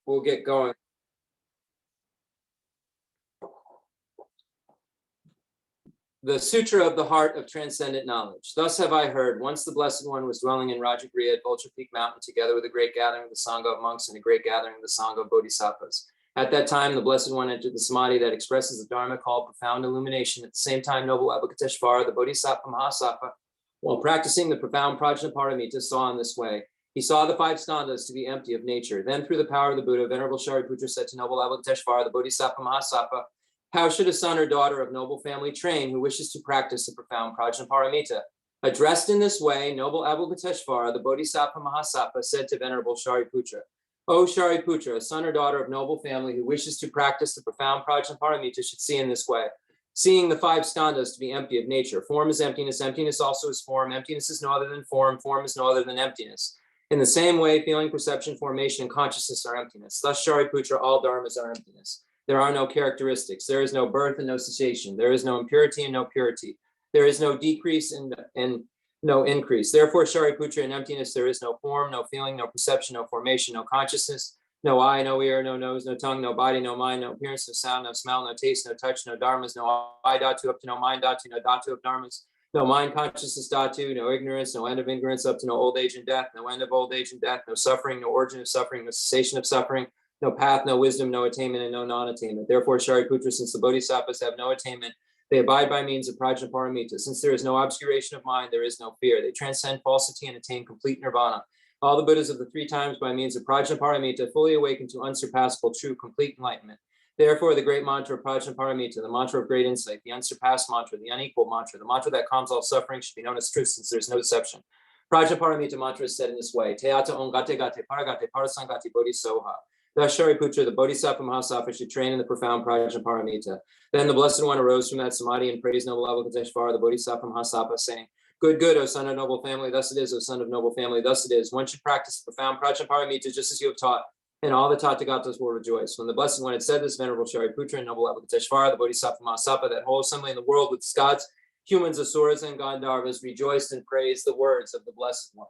we'll get going. The Sutra of the Heart of Transcendent Knowledge. Thus have I heard, once the Blessed One was dwelling in Rajagriha at Vulture Peak Mountain, together with a great gathering of the Sangha of monks and a great gathering of the Sangha of Bodhisattvas. At that time, the Blessed One entered the samadhi that expresses the Dharma called profound illumination. At the same time, noble Avalokiteshvara, the Bodhisattva Mahasattva, while practicing the profound Prajnaparamita, saw in this way. He saw the 5 skandhas to be empty of nature. Then, through the power of the Buddha, Venerable Shariputra said to noble Avalokiteshvara, the Bodhisattva Mahasattva, how should a son or daughter of noble family train who wishes to practice the profound Prajnaparamita? Addressed in this way, noble Avalokiteshvara, the Bodhisattva Mahasattva, said to Venerable Shariputra, O Shariputra, a son or daughter of noble family who wishes to practice the profound Prajnaparamita should see in this way. Seeing the 5 skandhas to be empty of nature. Form is emptiness, emptiness also is form, emptiness is no other than form is no other than emptiness. In the same way, feeling, perception, formation, and consciousness are emptiness. Thus, Shariputra, all dharmas are emptiness. There are no characteristics. There is no birth and no cessation. There is no impurity and no purity. There is no decrease and no increase. Therefore, Shariputra, in emptiness, there is no form, no feeling, no perception, no formation, no consciousness, no eye, no ear, no nose, no tongue, no body, no mind, no appearance, no sound, no smell, no taste, no touch, no dharmas, no eye dhatu up to no mind dhatu, no dhatu of dharmas, no mind consciousness dhatu, no ignorance, no end of ignorance up to no old age and death, no end of old age and death, no suffering, no origin of suffering, no cessation of suffering, no path, no wisdom, no attainment, and no non-attainment. Therefore, Shariputra, since the Bodhisattvas have no attainment, they abide by means of Prajnaparamita. Since there is no obscuration of mind, there is no fear. They transcend falsity and attain complete nirvana. All the Buddhas of the 3 times by means of Prajnaparamita fully awaken to unsurpassable, true, complete enlightenment. Therefore, the great mantra of Prajnaparamita, the mantra of great insight, the unsurpassed mantra, the unequal mantra, the mantra that calms all suffering should be known as truth, since there is no deception. Prajnaparamita mantra is said in this way: Teata on gate gate paragate parasangati bodhisoha. Thus, Shariputra, the Bodhisattva Mahasattva, should train in the profound Prajnaparamita. Then the Blessed One arose from that samadhi and praised noble Avalokiteshvara, the Bodhisattva Mahasattva, saying, Good, good, O son of noble family, thus it is, O son of noble family, thus it is. One should practice the profound Prajnaparamita just as you have taught, and all the Tathagatas will rejoice. When the Blessed One had said this, Venerable Shariputra and noble Avalokiteshvara, the Bodhisattva Mahasattva, that whole assembly in the world with gods, humans, asuras, and Gandharvas rejoiced and praised the words of the Blessed One.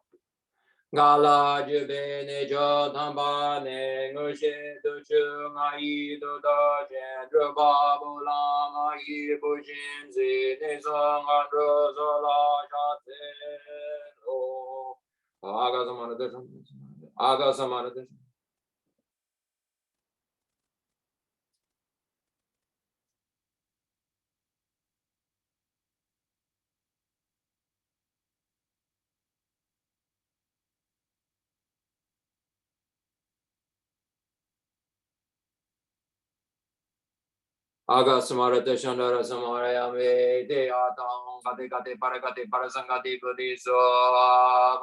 Gala jubene jodhamba ne ngushe tuchu ngai duda jendra babu lama yi bujinzi ne zonga drozola jate o aga samana desam. Aga samarate shandara samarayame de atang gate gate paragate parasangati buddhiso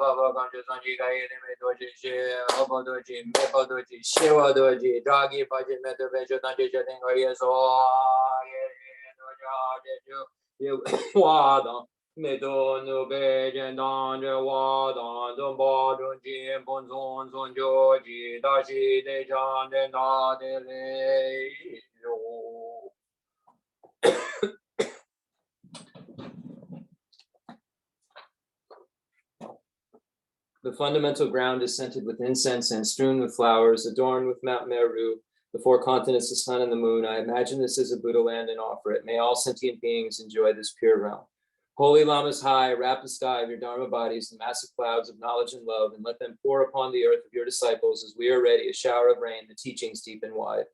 baba ganje sanji gai me doji she obodoji me bodoji shewa doji dragi paji me to bejo tanji jating yeso ye no ja de wada me do no be dan de wada do ba do ji bon zon zon joji dashi de jan de na de le yo. The fundamental ground is scented with incense and strewn with flowers, adorned with Mount Meru, the 4 continents, the sun and the moon. I imagine this is a Buddha land and offer it. May all sentient beings enjoy this pure realm. Holy Lamas high, wrap the sky of your Dharma bodies in massive clouds of knowledge and love, and let them pour upon the earth of your disciples as we are ready, a shower of rain, the teachings deep and wide.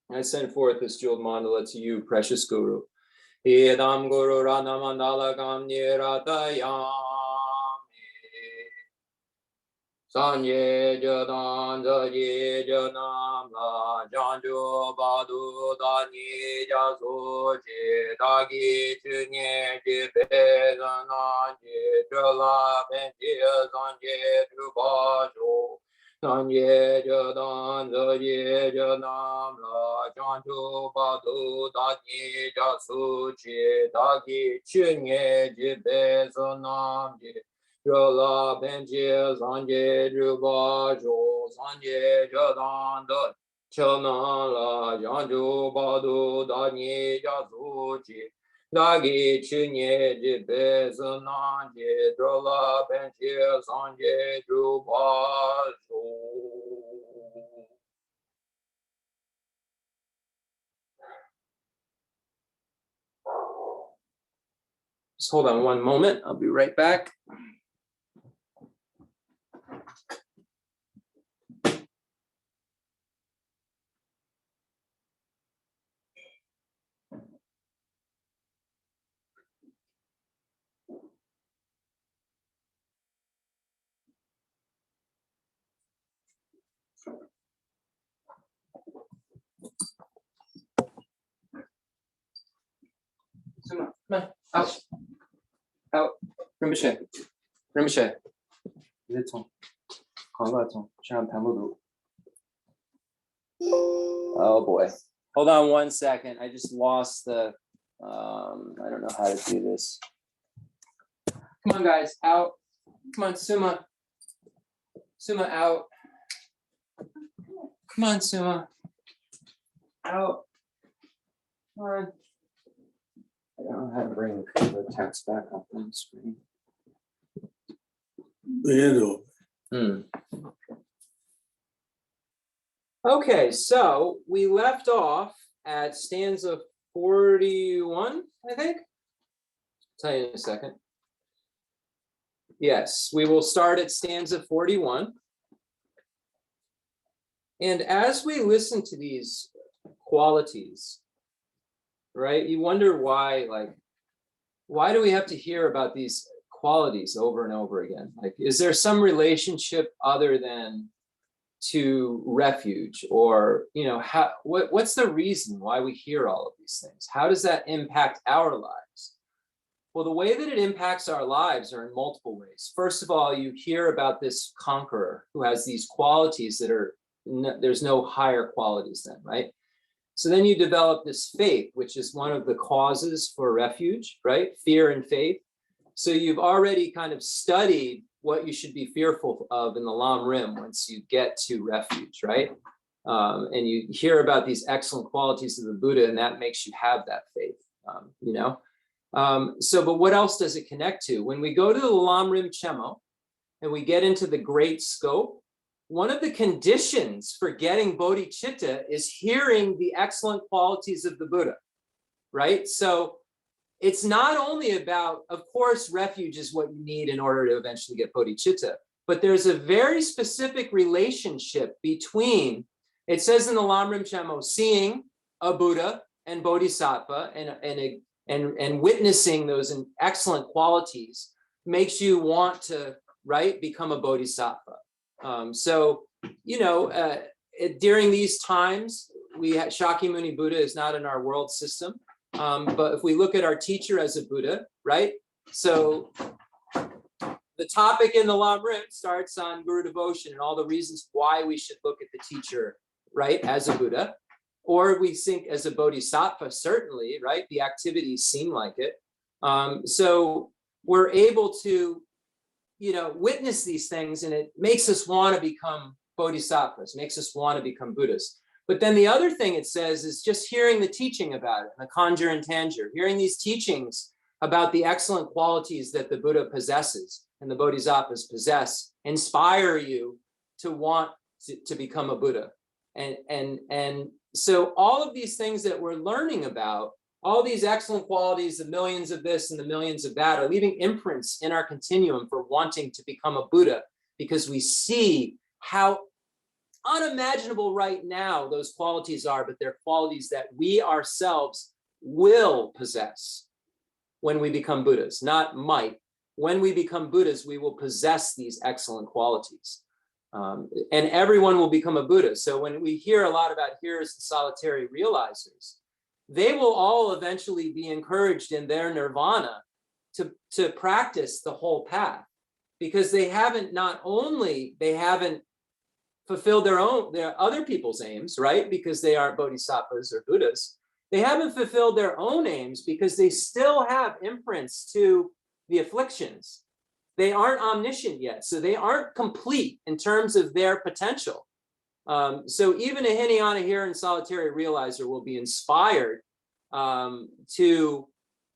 I send forth this jeweled mandala to you, precious Guru. Idam Guru Rana Mandala Gam Niratayami. Sanye Jadan Zaye Janam La Janju Badu Dani Jasoji Dagi Chunye Jibezananje Jala Benji Sanje Drubajo. Sanye Jadan Zaye Janam La Janju Badu Dani Jasoji Dagi Chunye Jibezananje Jala Benji Sanje Drubajo Sanje Jadan Chana La Janju Badu Dani Jasoji Dagi Chunye Jibe Sananje Jala Benji Sanje Drubajo. Just hold on one moment. I'll be right back. Come on, out, out. Rinpoche, Rinpoche. Oh boy. Hold on one second. I just lost the, I don't know how to do this. Come on, guys, out. Come on, Suma. Suma, out. Come on, Suma. Out. Come on. I don't know how to bring the text back up on the screen. Okay, so we left off at stanza 41, I think. I'll tell you in a second. Yes, we will start at stanza 41. And as we listen to these qualities, right, you wonder why, why do we have to hear about these qualities over and over again? Like, is there some relationship other than to refuge, or, you know, what's the reason why we hear all of these things? How does that impact our lives? Well, the way that it impacts our lives are in multiple ways. First of all, you hear about this conqueror who has these qualities that are, there's no higher qualities than, right? So then you develop this faith, which is one of the causes for refuge, right? Fear and faith. So you've already kind of studied what you should be fearful of in the Lam Rim once you get to refuge, right? And you hear about these excellent qualities of the Buddha, and that makes you have that faith, you know? But what else does it connect to? When we go to the Lam Rim Chemo and we get into the great scope, one of the conditions for getting bodhicitta is hearing the excellent qualities of the Buddha, right? So it's not only about, of course, refuge is what you need in order to eventually get bodhicitta, but there's a very specific relationship between, it says in the Lam Rim Chemo, seeing a Buddha and bodhisattva and witnessing those excellent qualities makes you want to, right, become a bodhisattva. You know, during these times, Shakyamuni Buddha is not in our world system. But if we look at our teacher as a Buddha, right? So the topic in the Lam Rim starts on Guru devotion and all the reasons why we should look at the teacher, right, as a Buddha. or we think as a bodhisattva, certainly, right? The activities seem like it. So we're able to, witness these things, and it makes us want to become bodhisattvas, makes us want to become Buddhists. But then the other thing it says is just hearing the teaching about it, the conjure and tanjure, hearing these teachings about the excellent qualities that the Buddha possesses and the bodhisattvas possess, inspire you to want to become a Buddha. And so all of these things that we're learning about, all these excellent qualities, the millions of this and the millions of that, are leaving imprints in our continuum for wanting to become a Buddha, because we see how unimaginable right now those qualities are, but they're qualities that we ourselves will possess when we become Buddhas, not might. When we become Buddhas, we will possess these excellent qualities. And everyone will become a Buddha. So when we hear a lot about hearers and solitary realizers, they will all eventually be encouraged in their nirvana to practice the whole path, because they haven't fulfilled their other people's aims, right? Because they aren't bodhisattvas or Buddhas. They haven't fulfilled their own aims because they still have imprints to the afflictions. They aren't omniscient yet, so they aren't complete in terms of their potential. So even a Hinayana hearer and solitary realizer will be inspired to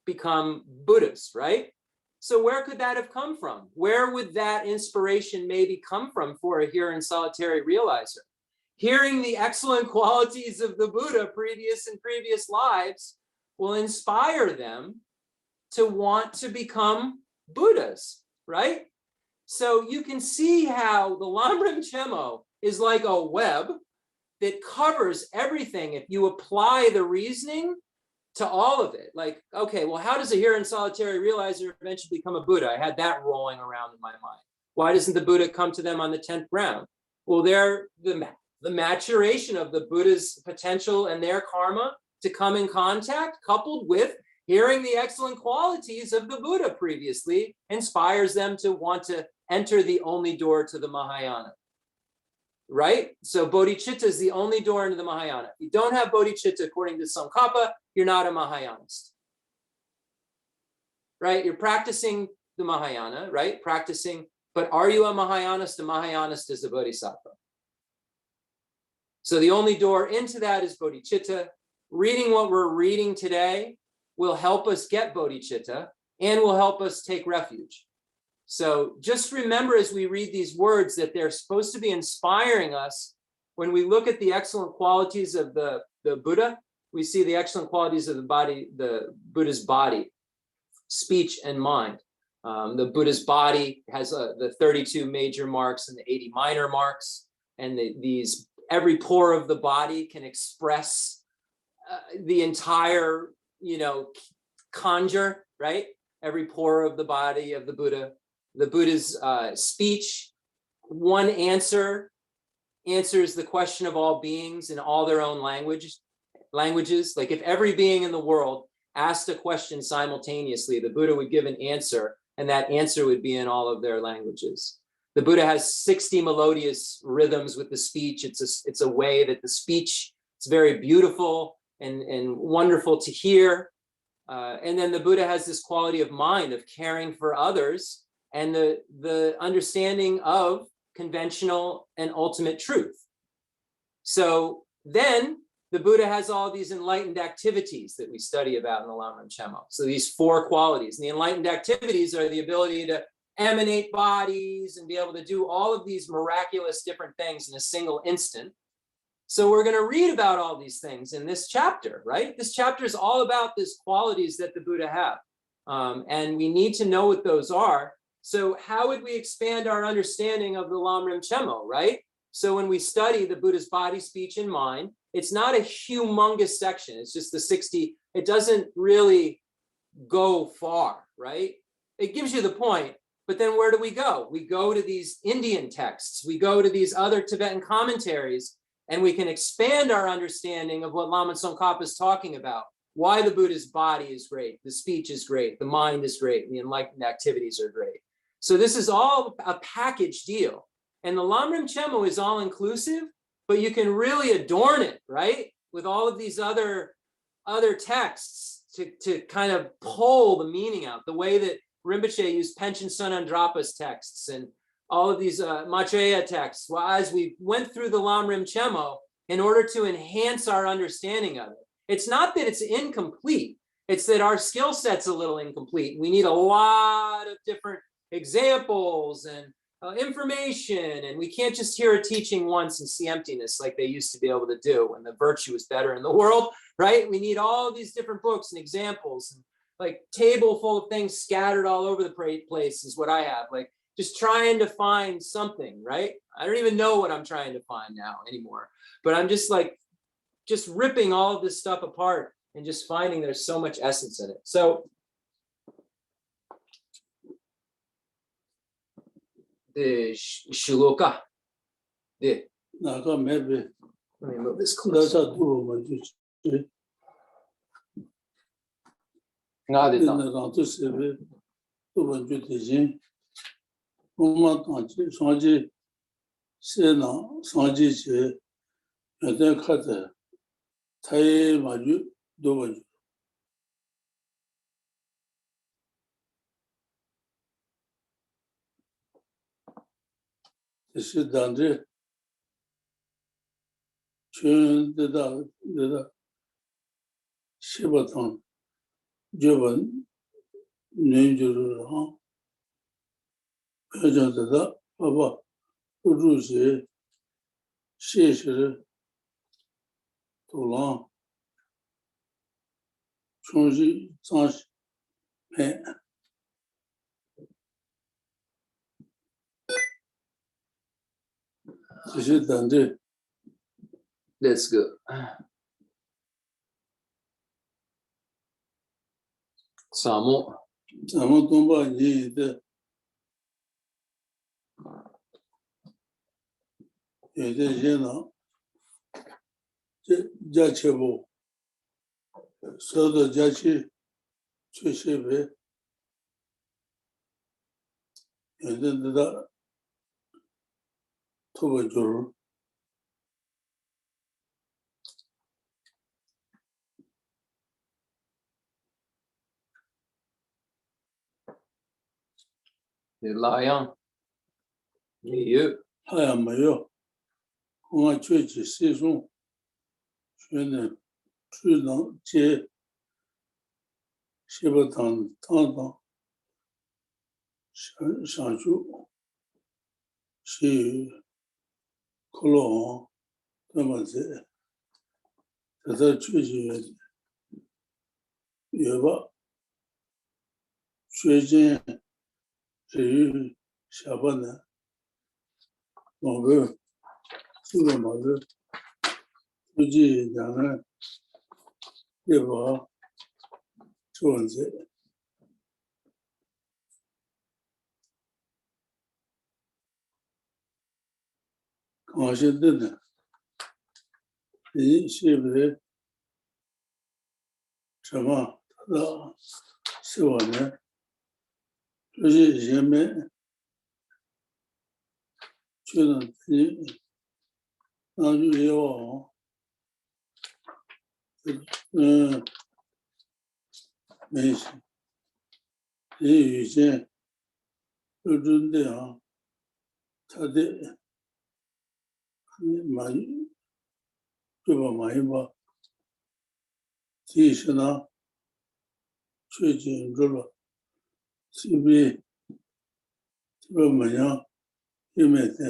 become Buddhists, right? So where could that have come from? Where would that inspiration maybe come from for a hearer and solitary realizer? Hearing the excellent qualities of the Buddha in previous lives will inspire them to want to become Buddhas, right? So you can see how the Lamrim Chemo is like a web that covers everything if you apply the reasoning to all of it. Like, okay, well, how does a hearer and solitary realizer eventually become a Buddha? I had that rolling around in my mind. Why doesn't the Buddha come to them on the 10th round? Well, they're the maturation of the Buddha's potential and their karma to come in contact, coupled with hearing the excellent qualities of the Buddha previously, inspires them to want to enter the only door to the Mahayana, right? So bodhicitta is the only door into the Mahayana. If you don't have bodhicitta, according to Tsongkhapa, you're not a Mahayanist, right? You're practicing the Mahayana, right? But are you a Mahayanist? A Mahayanist is a bodhisattva. So the only door into that is bodhicitta. Reading what we're reading today will help us get bodhicitta and will help us take refuge. So just remember as we read these words that they're supposed to be inspiring us. When we look at the excellent qualities of the Buddha, we see the excellent qualities of the Buddha's body, speech, and mind. The Buddha's body has the 32 major marks and the 80 minor marks, and every pore of the body can express the entire, conjure, right? Every pore of the body of the Buddha. The Buddha's speech, one answers the question of all beings in all their own languages. Like if every being in the world asked a question simultaneously, the Buddha would give an answer, and that answer would be in all of their languages. The Buddha has 60 melodious rhythms with the speech. It's a way that the speech, it's very beautiful and wonderful to hear. And then the Buddha has this quality of mind of caring for others and the understanding of conventional and ultimate truth. So then the Buddha has all these enlightened activities that we study about in the Lamrim Chemo. So these 4 qualities. And the enlightened activities are the ability to emanate bodies and be able to do all of these miraculous different things in a single instant. So we're going to read about all these things in this chapter, right? This chapter is all about these qualities that the Buddha have. And we need to know what those are. So how would we expand our understanding of the Lamrim Chemo, right? So when we study the Buddha's body, speech, and mind, it's not a humongous section. It's just the 60. It doesn't really go far, right? It gives you the point. But then where do we go? We go to these Indian texts. We go to these other Tibetan commentaries, and we can expand our understanding of what Lama Tsongkhapa is talking about. Why the Buddha's body is great, the speech is great, the mind is great, and the enlightened activities are great. So this is all a package deal. And the Lamrim Chemo is all inclusive, but you can really adorn it, right? with all of these other texts to kind of pull the meaning out, the way that Rinpoche used Panchen Sonandrapa's texts and all of these Maitreya texts. Well, as we went through the Lam Rim Chemo, in order to enhance our understanding of it. It's not that it's incomplete, it's that our skill set's a little incomplete. We need a lot of different examples and information, and we can't just hear a teaching once and see emptiness like they used to be able to do when the virtue was better in the world, right? We need all these different books and examples, and like table full of things scattered all over the place is what I have, like just trying to find something, right? I don't even know what I'm trying to find now anymore, but I'm just like, just ripping all of this stuff apart and just finding there's so much essence in it. So the shloka, let me move this closer. That's good. Samo. Lion. You. I am you. I church season. Shouldn't Che Shibatan Tanda Shanju Shi Colon Tamaze. The church Yuba Shujin Shabana Mother Sugar Mother Uji Yana Yuba Chuanze. Conscious Shibre Shama Siwane Jeme Children Nanju Mason Yujen Udundea Tade My Juba Mahima Tishana Chujin Rula Sibi Tibamaya Yumete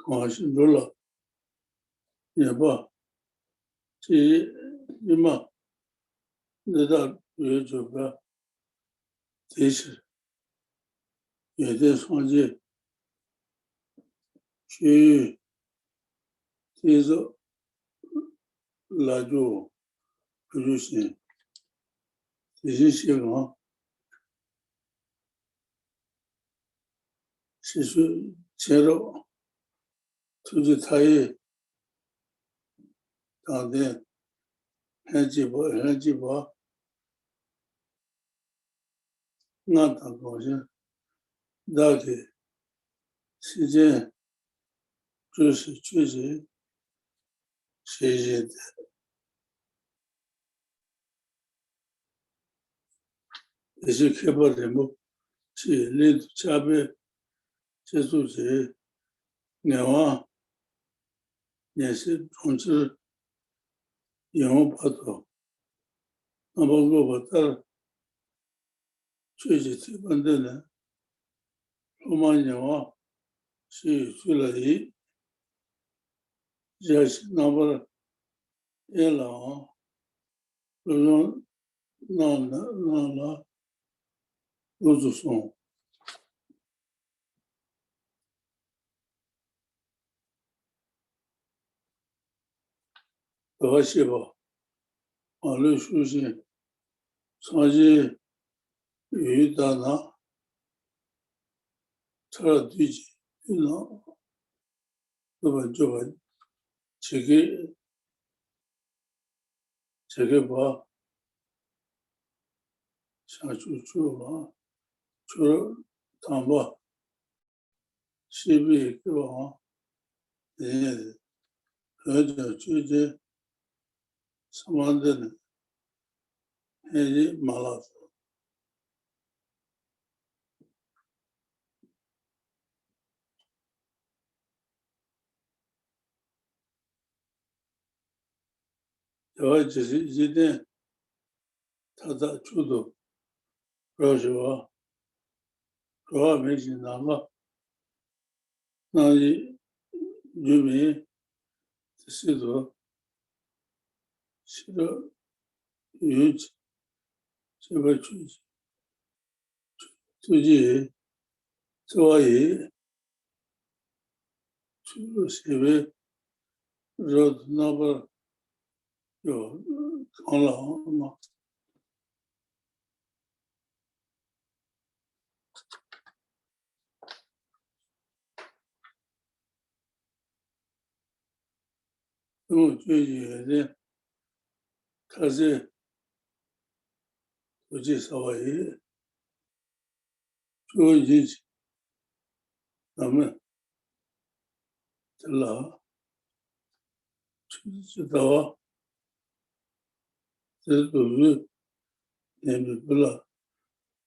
Conscious Rula Yaba Ti Yuma Nida Yujuba Tish Yede Sonji Shi Tizo Laju Producing Tishigan Shishu Chero to the Tai Tande Hajiba Nata Gosha Daki Sije 就是确实学习的，也是开发人物，是领导加倍接触者，眼望也是从事眼望报道，那包括我到确实这帮的人，罗马眼望是有去了一，也是那么也老，那种那都是送。德系吧，网络书信，长期与大拿，查了对接，对拿，日本就本，这个吧，想出吧，除了谈吧，西北个吧，人而且最近什么的呢？还是马拉松。而且是一定他在主动，而且吧，主要没紧张吧，那渔民是说，是个云这个最近所以就是因为热那个有长廊嘛，那么最近的他是估计稍微就引起咱们这老知道这都是也没不了，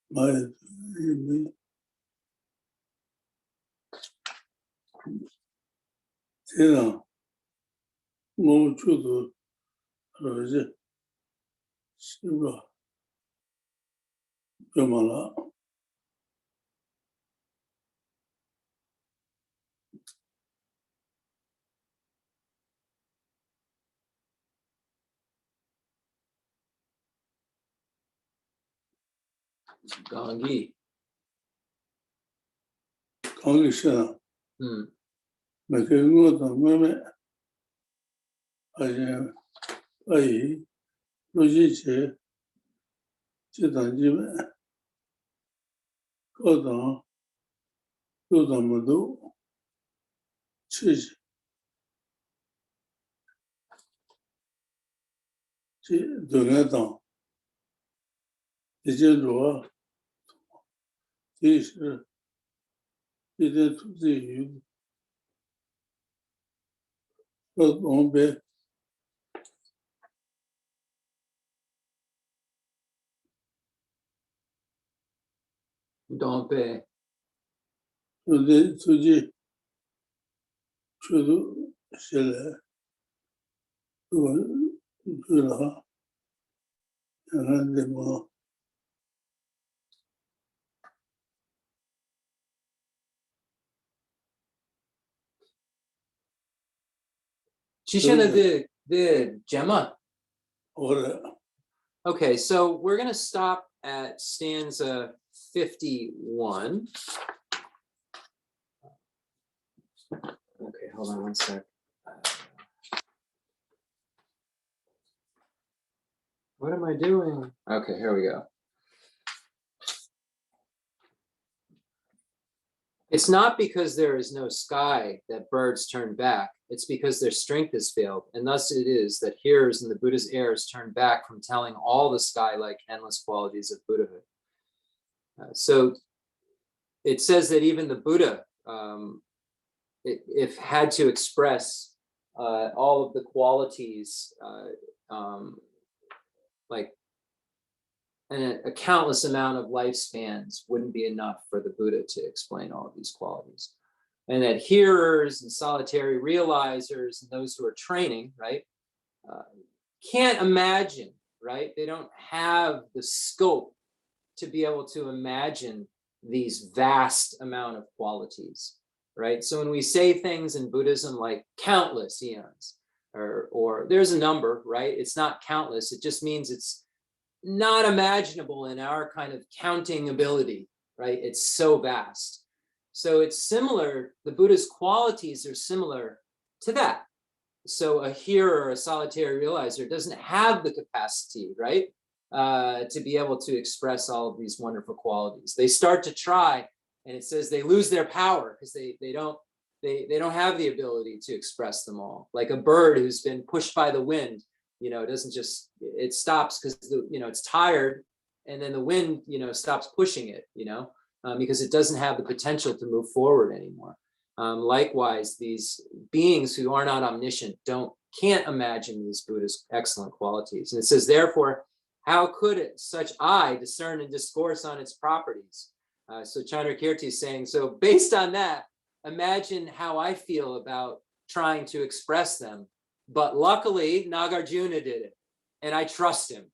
妈也没这样，我们就是而且是吧，怎么了？刚毅，刚一下，每个人我都慢慢，而且而已，有一些这段基本高档有这么多，其实这都来当，这些罗，这是这些土地有各种别，东北，有的土地全都下来，我去了，看看怎么。其实呢the Gemma. Or Okay, so we're going to stop at stanza 51. Okay, hold on one sec. What am I doing? Okay, here we go. It's not because there is no sky that birds turn back. It's because their strength has failed. And thus it is that hearers in the Buddha's airs turn back from telling all the sky-like endless qualities of Buddhahood. So it says that even the Buddha if had to express all of the qualities, like a countless amount of lifespans wouldn't be enough for the Buddha to explain all of these qualities. And that hearers and solitary realizers and those who are training, right, can't imagine, right? They don't have the scope to be able to imagine these vast amount of qualities, right? So when we say things in Buddhism like countless eons, or there's a number, right? It's not countless. It just means it's not imaginable in our kind of counting ability, right? It's so vast. So it's similar, the Buddha's qualities are similar to that. So a hearer, a solitary realizer doesn't have the capacity, right? To be able to express all of these wonderful qualities. They start to try, and it says they lose their power because they don't have the ability to express them all. Like a bird who's been pushed by the wind, it doesn't just, it stops because it's tired, and then the wind stops pushing it, because it doesn't have the potential to move forward anymore. Likewise, these beings who are not omniscient can't imagine these Buddha's excellent qualities. And it says, therefore, how could such eye discern and discourse on its properties? So Chandrakirti is saying, so based on that, imagine how I feel about trying to express them. But luckily, Nagarjuna did it, and I trust him,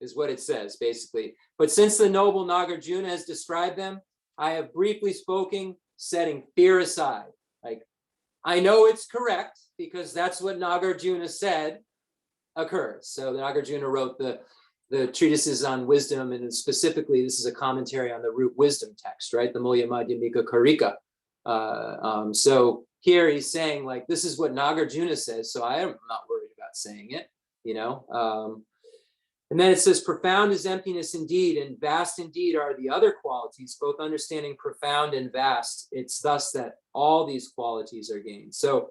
is what it says, basically. But since the noble Nagarjuna has described them, I have briefly spoken, setting fear aside. Like, I know it's correct, because that's what Nagarjuna said occurs. So Nagarjuna wrote the treatises on wisdom, and specifically, this is a commentary on the root wisdom text, right? The Mulya Madhyamika Karika. So here he's saying, like, this is what Nagarjuna says, so I am not worried about saying it, And then it says, profound is emptiness indeed, and vast indeed are the other qualities, both understanding profound and vast. It's thus that all these qualities are gained. So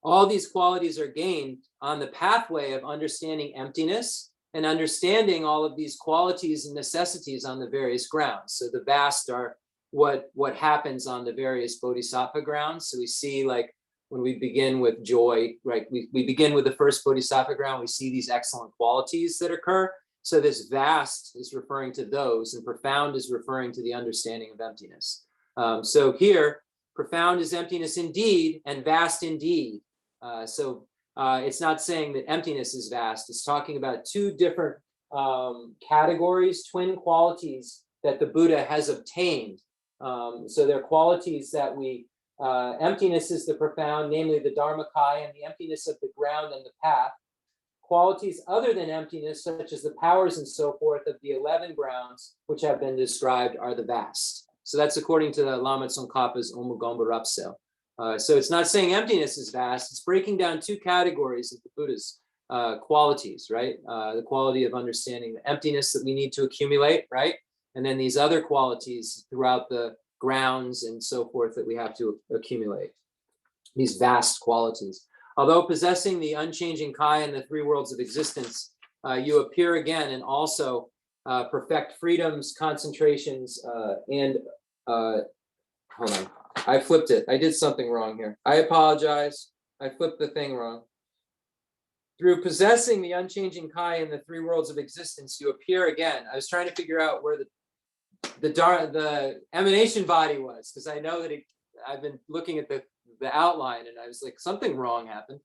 all these qualities are gained on the pathway of understanding emptiness and understanding all of these qualities and necessities on the various grounds. So the vast are what happens on the various bodhisattva grounds. So we see, like, when we begin with joy, right? We begin with the first bodhisattva ground, we see these excellent qualities that occur. So this vast is referring to those, and profound is referring to the understanding of emptiness. So here, profound is emptiness indeed, and vast indeed. It's not saying that emptiness is vast. It's talking about two different categories, twin qualities that the Buddha has obtained. So they're qualities that emptiness is the profound, namely the Dharmakaya, and the emptiness of the ground and the path. Qualities other than emptiness, such as the powers and so forth of the 11 grounds, which have been described, are the vast. So that's according to the Lama Tsongkhapa's Omugomba Rapsel. So it's not saying emptiness is vast, it's breaking down two categories of the Buddha's qualities, right? The quality of understanding the emptiness that we need to accumulate, right? And then these other qualities throughout the grounds and so forth that we have to accumulate, these vast qualities. Although possessing the unchanging kaya and the three worlds of existence, you appear again and also perfect freedoms, concentrations, and hold on, I flipped it. I did something wrong here. I apologize. I flipped the thing wrong. Through possessing the unchanging kaya and the three worlds of existence, you appear again. I was trying to figure out where the emanation body was, because I know that I've been looking at the outline, and I was like, something wrong happened.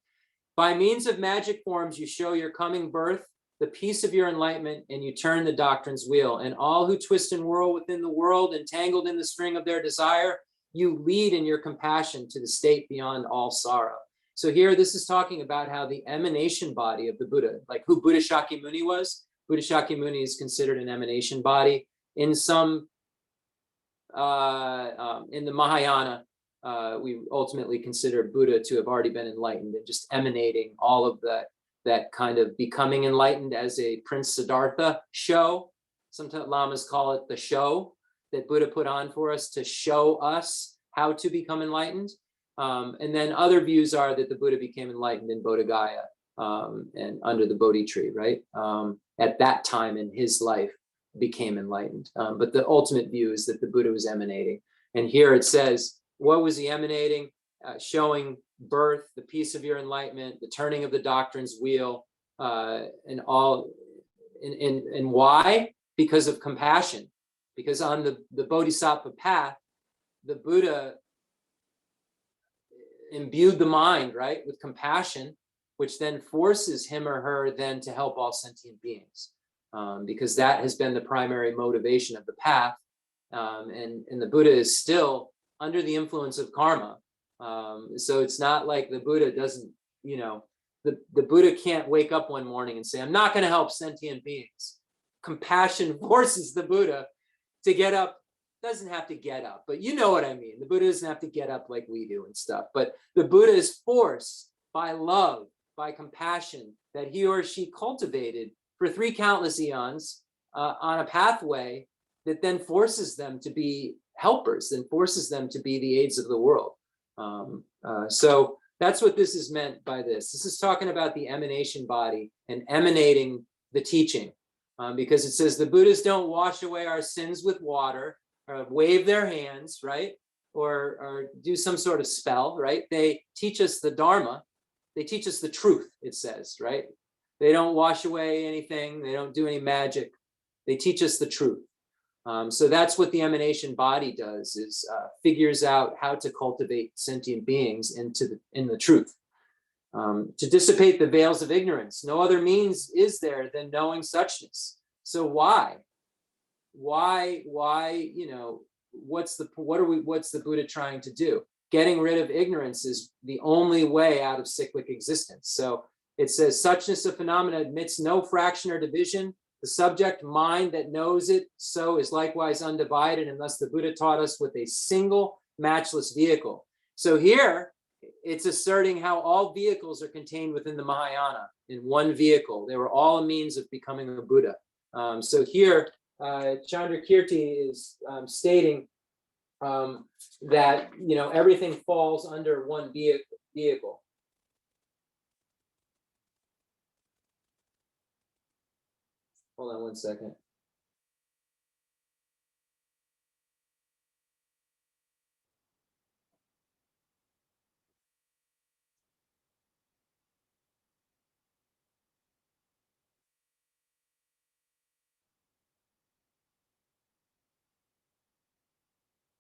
By means of magic forms, you show your coming birth, the peace of your enlightenment, and you turn the doctrine's wheel. And all who twist and whirl within the world, entangled in the string of their desire, you lead in your compassion to the state beyond all sorrow. So here, this is talking about how the emanation body of the Buddha, like who Buddha Shakyamuni was. Buddha Shakyamuni is considered an emanation body. In some, in the Mahayana, we ultimately consider Buddha to have already been enlightened and just emanating all of that kind of becoming enlightened as a Prince Siddhartha show. Sometimes Lamas call it the show that Buddha put on for us to show us how to become enlightened. And then other views are that the Buddha became enlightened in Bodh Gaya and under the Bodhi tree, right? At that time in his life became enlightened. But the ultimate view is that the Buddha was emanating. And here it says, what was he emanating? Showing birth, the peace of your enlightenment, the turning of the doctrine's wheel, and all. And why? Because of compassion. Because on the Bodhisattva path, the Buddha imbued the mind, right, with compassion, which then forces him or her then to help all sentient beings, because that has been the primary motivation of the path. And the Buddha is still under the influence of karma. So it's not like the Buddha doesn't, the Buddha can't wake up one morning and say, I'm not going to help sentient beings. Compassion forces the Buddha to get up. Doesn't have to get up, but you know what I mean. The Buddha doesn't have to get up like we do and stuff, but the Buddha is forced by love, by compassion that he or she cultivated for 3 countless eons on a pathway that then forces them to be helpers, then forces them to be the aids of the world. So that's what this is meant by this. This is talking about the emanation body and emanating the teaching, because it says the Buddhas don't wash away our sins with water, or wave their hands, right? Or do some sort of spell, right? They teach us the Dharma. They teach us the truth, it says, right? They don't wash away anything. They don't do any magic. They teach us the truth. So that's what the emanation body does, is figures out how to cultivate sentient beings in the truth. To dissipate the veils of ignorance. No other means is there than knowing suchness. So why, what's the Buddha trying to do? Getting rid of ignorance is the only way out of cyclic existence. So it says, suchness of phenomena admits no fraction or division. The subject mind that knows it so is likewise undivided, and thus the Buddha taught us with a single matchless vehicle. So here it's asserting how all vehicles are contained within the Mahayana in one vehicle. They were all a means of becoming a Buddha. So here Chandrakirti is stating that everything falls under one vehicle. Hold on one second.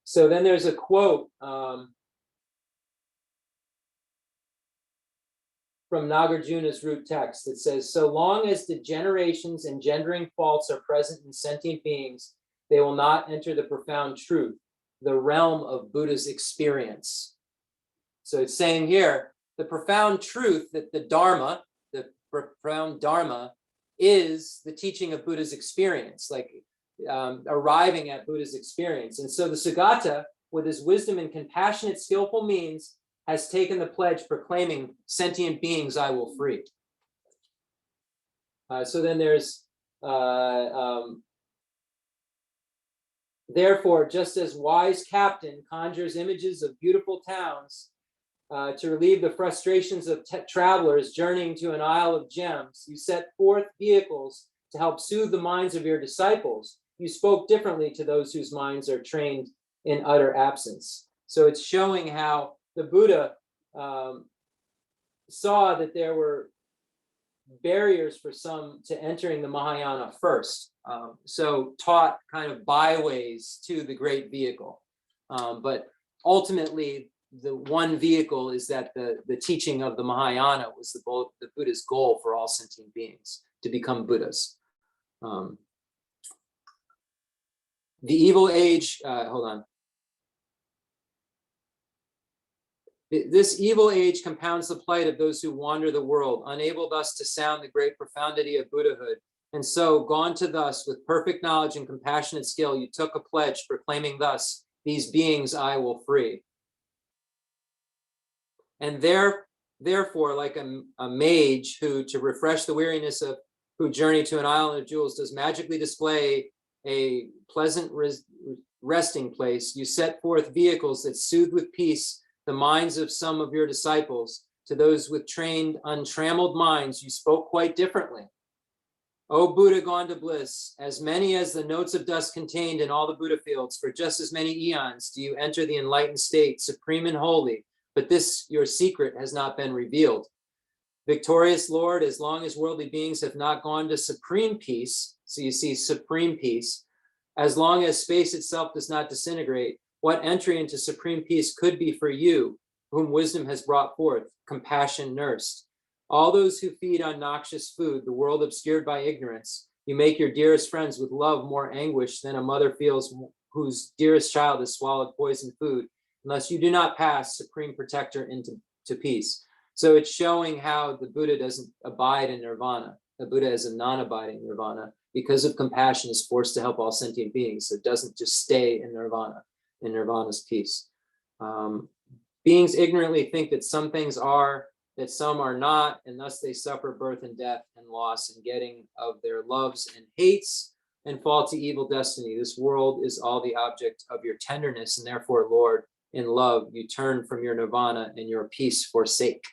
So then there's a quote from Nagarjuna's root text that says, so long as degenerations engendering faults are present in sentient beings, they will not enter the profound truth, the realm of Buddha's experience. So it's saying here, the profound truth that the Dharma, the profound Dharma, is the teaching of Buddha's experience, like arriving at Buddha's experience. And so the Sugata, with his wisdom and compassionate, skillful means, has taken the pledge proclaiming, sentient beings I will free. So then there's, therefore, just as wise captain conjures images of beautiful towns to relieve the frustrations of travelers journeying to an isle of gems, you set forth vehicles to help soothe the minds of your disciples. You spoke differently to those whose minds are trained in utter absence. So it's showing how the Buddha saw that there were barriers for some to entering the Mahayana first. So taught kind of byways to the great vehicle. But ultimately, the one vehicle is that the teaching of the Mahayana was the Buddha's goal for all sentient beings, to become Buddhas. The evil age, hold on. This evil age compounds the plight of those who wander the world, unable thus to sound the great profundity of Buddhahood. And so, gone to thus, with perfect knowledge and compassionate skill, you took a pledge, proclaiming thus, these beings I will free. And therefore, like a mage who, to refresh the weariness of, who journey to an island of jewels, does magically display a pleasant resting place, you set forth vehicles that soothe with peace the minds of some of your disciples. To those with trained, untrammeled minds, you spoke quite differently. O Buddha gone to bliss, as many as the notes of dust contained in all the Buddha fields, for just as many eons do you enter the enlightened state, supreme and holy, but this your secret has not been revealed. Victorious Lord, as long as worldly beings have not gone to supreme peace, so you see supreme peace, as long as space itself does not disintegrate, what entry into supreme peace could be for you, whom wisdom has brought forth, compassion nursed? All those who feed on noxious food, the world obscured by ignorance, you make your dearest friends with love more anguish than a mother feels whose dearest child has swallowed poisoned food, unless you do not pass, supreme protector, into peace. So it's showing how the Buddha doesn't abide in nirvana. The Buddha is a non-abiding nirvana. Because of compassion, is forced to help all sentient beings. So it doesn't just stay in nirvana, in nirvana's peace. Beings ignorantly think that some things are, that some are not, and thus they suffer birth and death and loss and getting of their loves and hates and fall to evil destiny. This world is all the object of your tenderness, and therefore, Lord, in love, you turn from your nirvana and your peace forsake.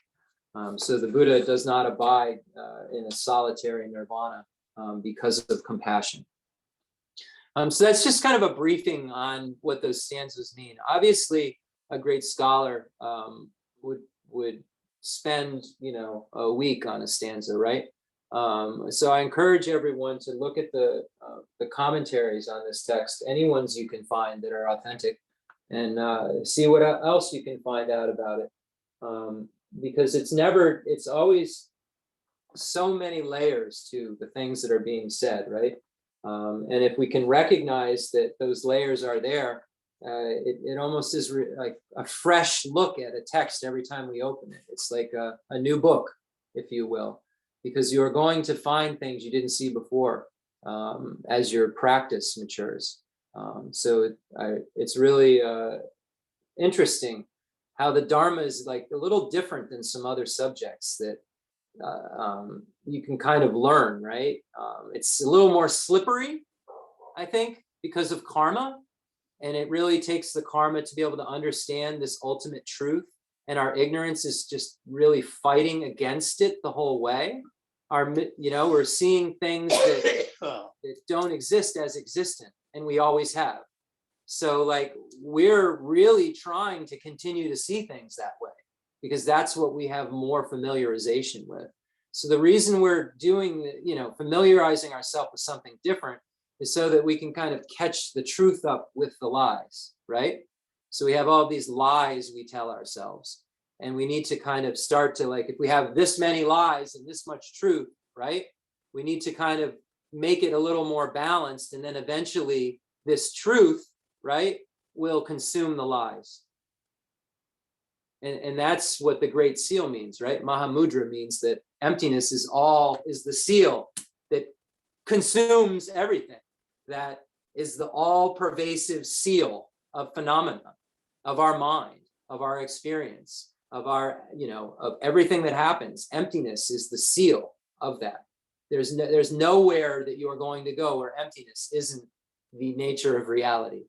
So the Buddha does not abide in a solitary nirvana because of compassion. So that's just kind of a briefing on what those stanzas mean. Obviously, a great scholar would spend, a week on a stanza, right? So I encourage everyone to look at the commentaries on this text, any ones you can find that are authentic, and see what else you can find out about it. Because it's always so many layers to the things that are being said, right? And if we can recognize that those layers are there, it almost is like a fresh look at a text every time we open it. It's like a new book, if you will, because you're going to find things you didn't see before as your practice matures. So it's really interesting how the Dharma is like a little different than some other subjects that you can kind of learn, right? It's a little more slippery, I think, because of karma. And it really takes the karma to be able to understand this ultimate truth. And our ignorance is just really fighting against it the whole way. We're seeing things that don't exist as existent, and we always have. So like, we're really trying to continue to see things that way, because that's what we have more familiarization with. So the reason we're doing, familiarizing ourselves with something different is so that we can kind of catch the truth up with the lies, right? So we have all these lies we tell ourselves, and we need to kind of start to, like, if we have this many lies and this much truth, right? We need to kind of make it a little more balanced, and then eventually this truth, right, will consume the lies. And that's what the Great Seal means, right? Mahamudra means that emptiness is the seal that consumes everything. That is the all-pervasive seal of phenomena, of our mind, of our experience, of our, of everything that happens. Emptiness is the seal of that. There's nowhere that you are going to go where emptiness isn't the nature of reality,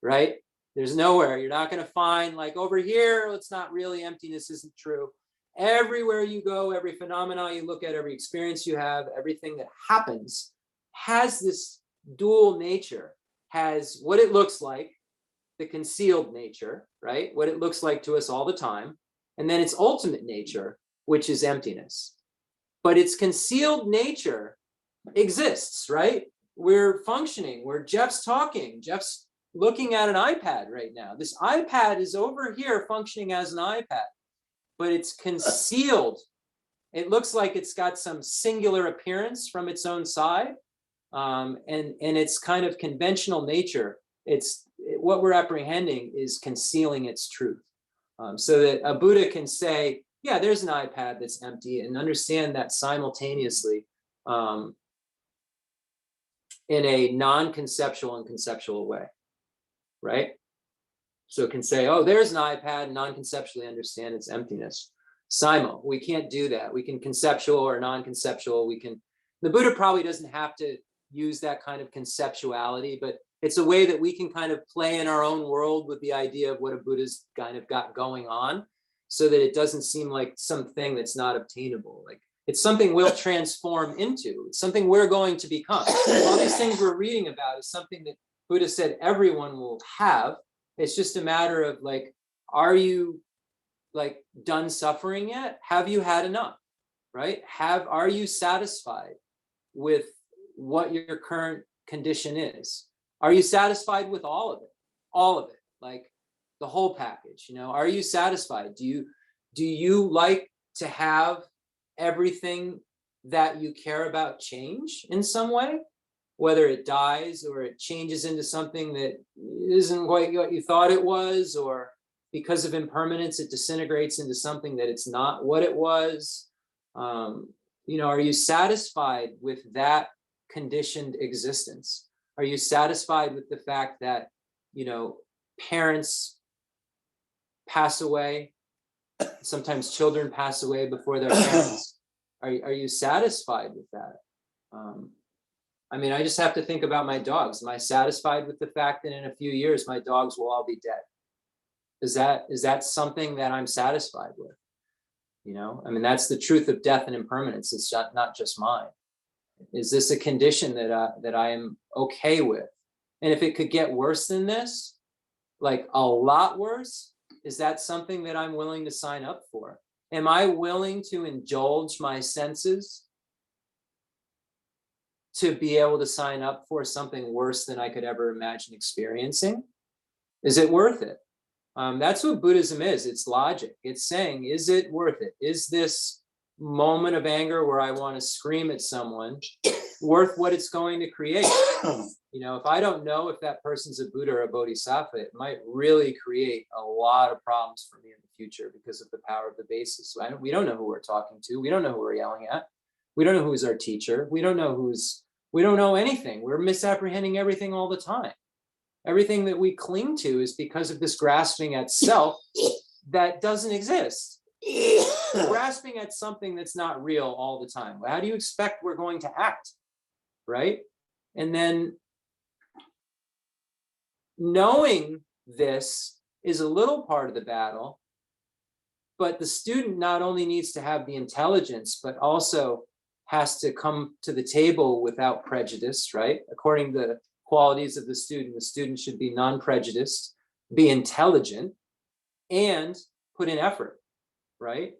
right? There's nowhere. You're not going to find, like, over here, it's not really, emptiness isn't true. Everywhere you go, every phenomena you look at, every experience you have, everything that happens has this dual nature, has what it looks like, the concealed nature, right? What it looks like to us all the time. And then its ultimate nature, which is emptiness. But its concealed nature exists, right? We're functioning, Jeff's talking, Jeff's looking at an iPad right now. This iPad is over here functioning as an iPad, but it's concealed. It looks like it's got some singular appearance from its own side. And its kind of conventional nature, what we're apprehending is concealing its truth. So that a Buddha can say, yeah, there's an iPad that's empty, and understand that simultaneously in a non-conceptual and conceptual way, right? So it can say, oh, there's an iPad, and non-conceptually understand its emptiness. Simo, we can't do that. We can conceptual or non-conceptual. The Buddha probably doesn't have to use that kind of conceptuality, but it's a way that we can kind of play in our own world with the idea of what a Buddha's kind of got going on, so that it doesn't seem like something that's not obtainable. Like, It's something we'll transform into. It's something we're going to become. All these things we're reading about is something that Buddha said everyone will have. It's just a matter of like, are you like done suffering yet? Have you had enough, right? Are you satisfied with what your current condition is? Are you satisfied with all of it? All of it, like the whole package, you know? Are you satisfied? Do you like to have everything that you care about change in some way, whether it dies or it changes into something that isn't quite what you thought it was, or because of impermanence, it disintegrates into something that it's not what it was. You know, are you satisfied with that conditioned existence? Are you satisfied with the fact that, you know, parents pass away? Sometimes children pass away before their parents. Are you satisfied with that? I mean, I just have to think about my dogs. Am I satisfied with the fact that in a few years my dogs will all be dead? Is that something that I'm satisfied with? You know, I mean, that's the truth of death and impermanence. It's not just mine. Is this a condition that I am okay with? And if it could get worse than this, like a lot worse, is that something that I'm willing to sign up for? Am I willing to indulge my senses to be able to sign up for something worse than I could ever imagine experiencing? Is it worth it? That's what Buddhism is. It's logic. It's saying, is it worth it? Is this moment of anger where I want to scream at someone worth what it's going to create? You know, if I don't know if that person's a Buddha or a Bodhisattva, it might really create a lot of problems for me in the future because of the power of the basis. So we don't know who we're talking to. We don't know who we're yelling at. We don't know who's our teacher. We don't know anything. We're misapprehending everything all the time. Everything that we cling to is because of this grasping at self that doesn't exist. Grasping at something that's not real all the time. How do you expect we're going to act, right? And then knowing this is a little part of the battle, but the student not only needs to have the intelligence, but also has to come to the table without prejudice, right? According to the qualities of the student should be non-prejudiced, be intelligent, and put in effort, right?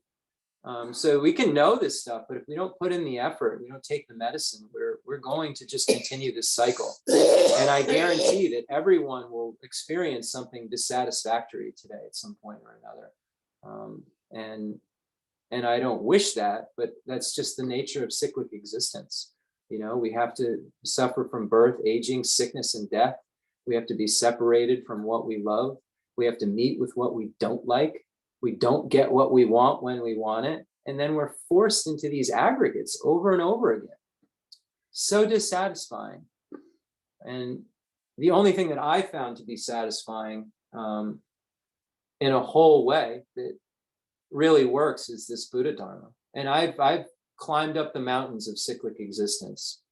So we can know this stuff, but if we don't put in the effort, we don't take the medicine, we're going to just continue this cycle. And I guarantee that everyone will experience something dissatisfactory today at some point or another. And I don't wish that, but that's just the nature of cyclic existence. You know, we have to suffer from birth, aging, sickness, and death. We have to be separated from what we love. We have to meet with what we don't like. We don't get what we want when we want it. And then we're forced into these aggregates over and over again. So dissatisfying. And the only thing that I found to be satisfying in a whole way that really works is this Buddha Dharma. And I've climbed up the mountains of cyclic existence.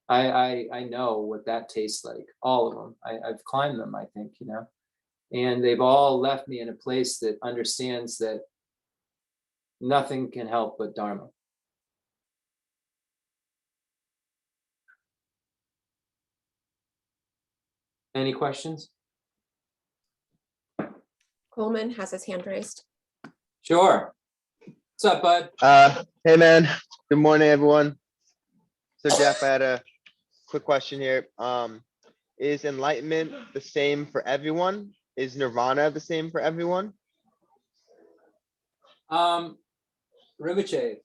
I know what that tastes like, all of them. I've climbed them, I think, you know, and they've all left me in a place that understands that nothing can help but Dharma. Any questions? Coleman has his hand raised. Sure. What's up, bud? Hey, man. Good morning, everyone. So, Jeff, I had a quick question here. Is enlightenment the same for everyone? Is nirvana the same for everyone? Rinpoche,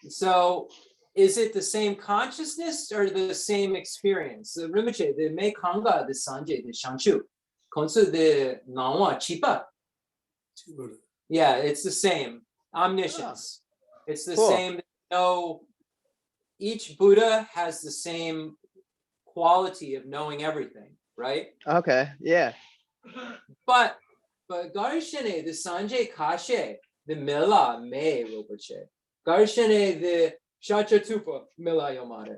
so is it the same consciousness or the same experience? The Rinpoche, the me kanga, the sanje, the shanchu, Khensur the nawa chipa. Yeah, it's the same. Omniscience. It's the same. No, each Buddha has the same quality of knowing everything, right? Okay, yeah. But Garshene, the Sanjay Kashe, the Mila Me Rinpoche. Garshene, the Shachatupa Mila Yomare.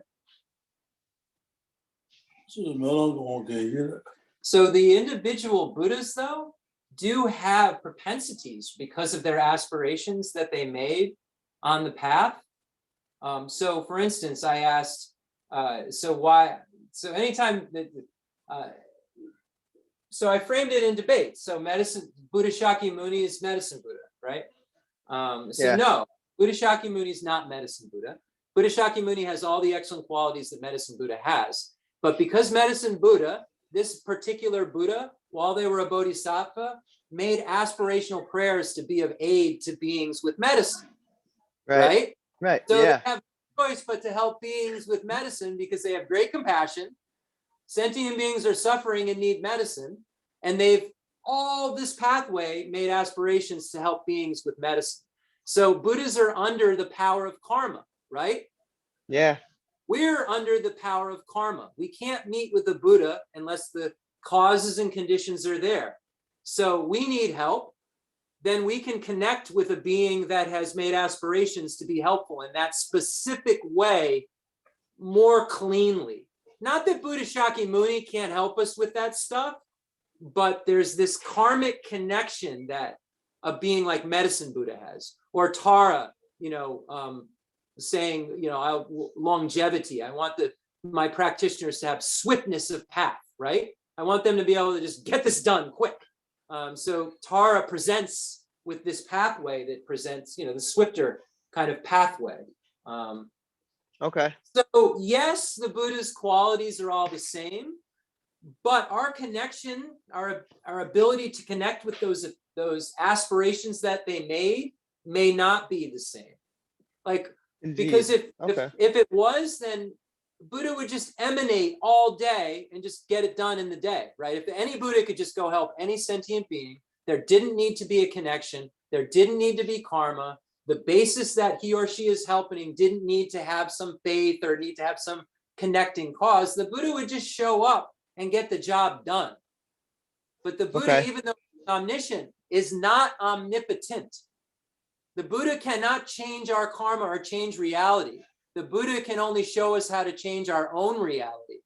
So the individual Buddhas, though, do have propensities because of their aspirations that they made on the path. So for instance, I asked, so anytime that, so I framed it in debate. So Buddha Shakyamuni is medicine Buddha, right? No, Buddha Shakyamuni is not medicine Buddha. Buddha Shakyamuni has all the excellent qualities that medicine Buddha has. But because medicine Buddha, this particular Buddha, while they were a bodhisattva, made aspirational prayers to be of aid to beings with medicine, right? So they have no choice but to help beings with medicine because they have great compassion. Sentient beings are suffering and need medicine, and they've all this pathway made aspirations to help beings with medicine. So Buddhas are under the power of karma, right? Yeah. We're under the power of karma. We can't meet with the Buddha unless the causes and conditions are there. So we need help. Then we can connect with a being that has made aspirations to be helpful in that specific way more cleanly. Not that Buddha Shakyamuni can't help us with that stuff, but there's this karmic connection that a being like medicine Buddha has, or Tara, saying, longevity. I want my practitioners to have swiftness of path, right? I want them to be able to just get this done quick. So Tara presents with this pathway that presents, the swifter kind of pathway. Okay. So yes, the Buddha's qualities are all the same, but our connection, our ability to connect with those aspirations that they made may not be the same. Like, Indeed. because if it was, then Buddha would just emanate all day and just get it done in the day, right? If any Buddha could just go help any sentient being, there didn't need to be a connection. There didn't need to be karma. The basis that he or she is helping didn't need to have some faith or need to have some connecting cause. The Buddha would just show up and get the job done. But the Buddha, even though he's omniscient, is not omnipotent. The Buddha cannot change our karma or change reality. The Buddha can only show us how to change our own reality.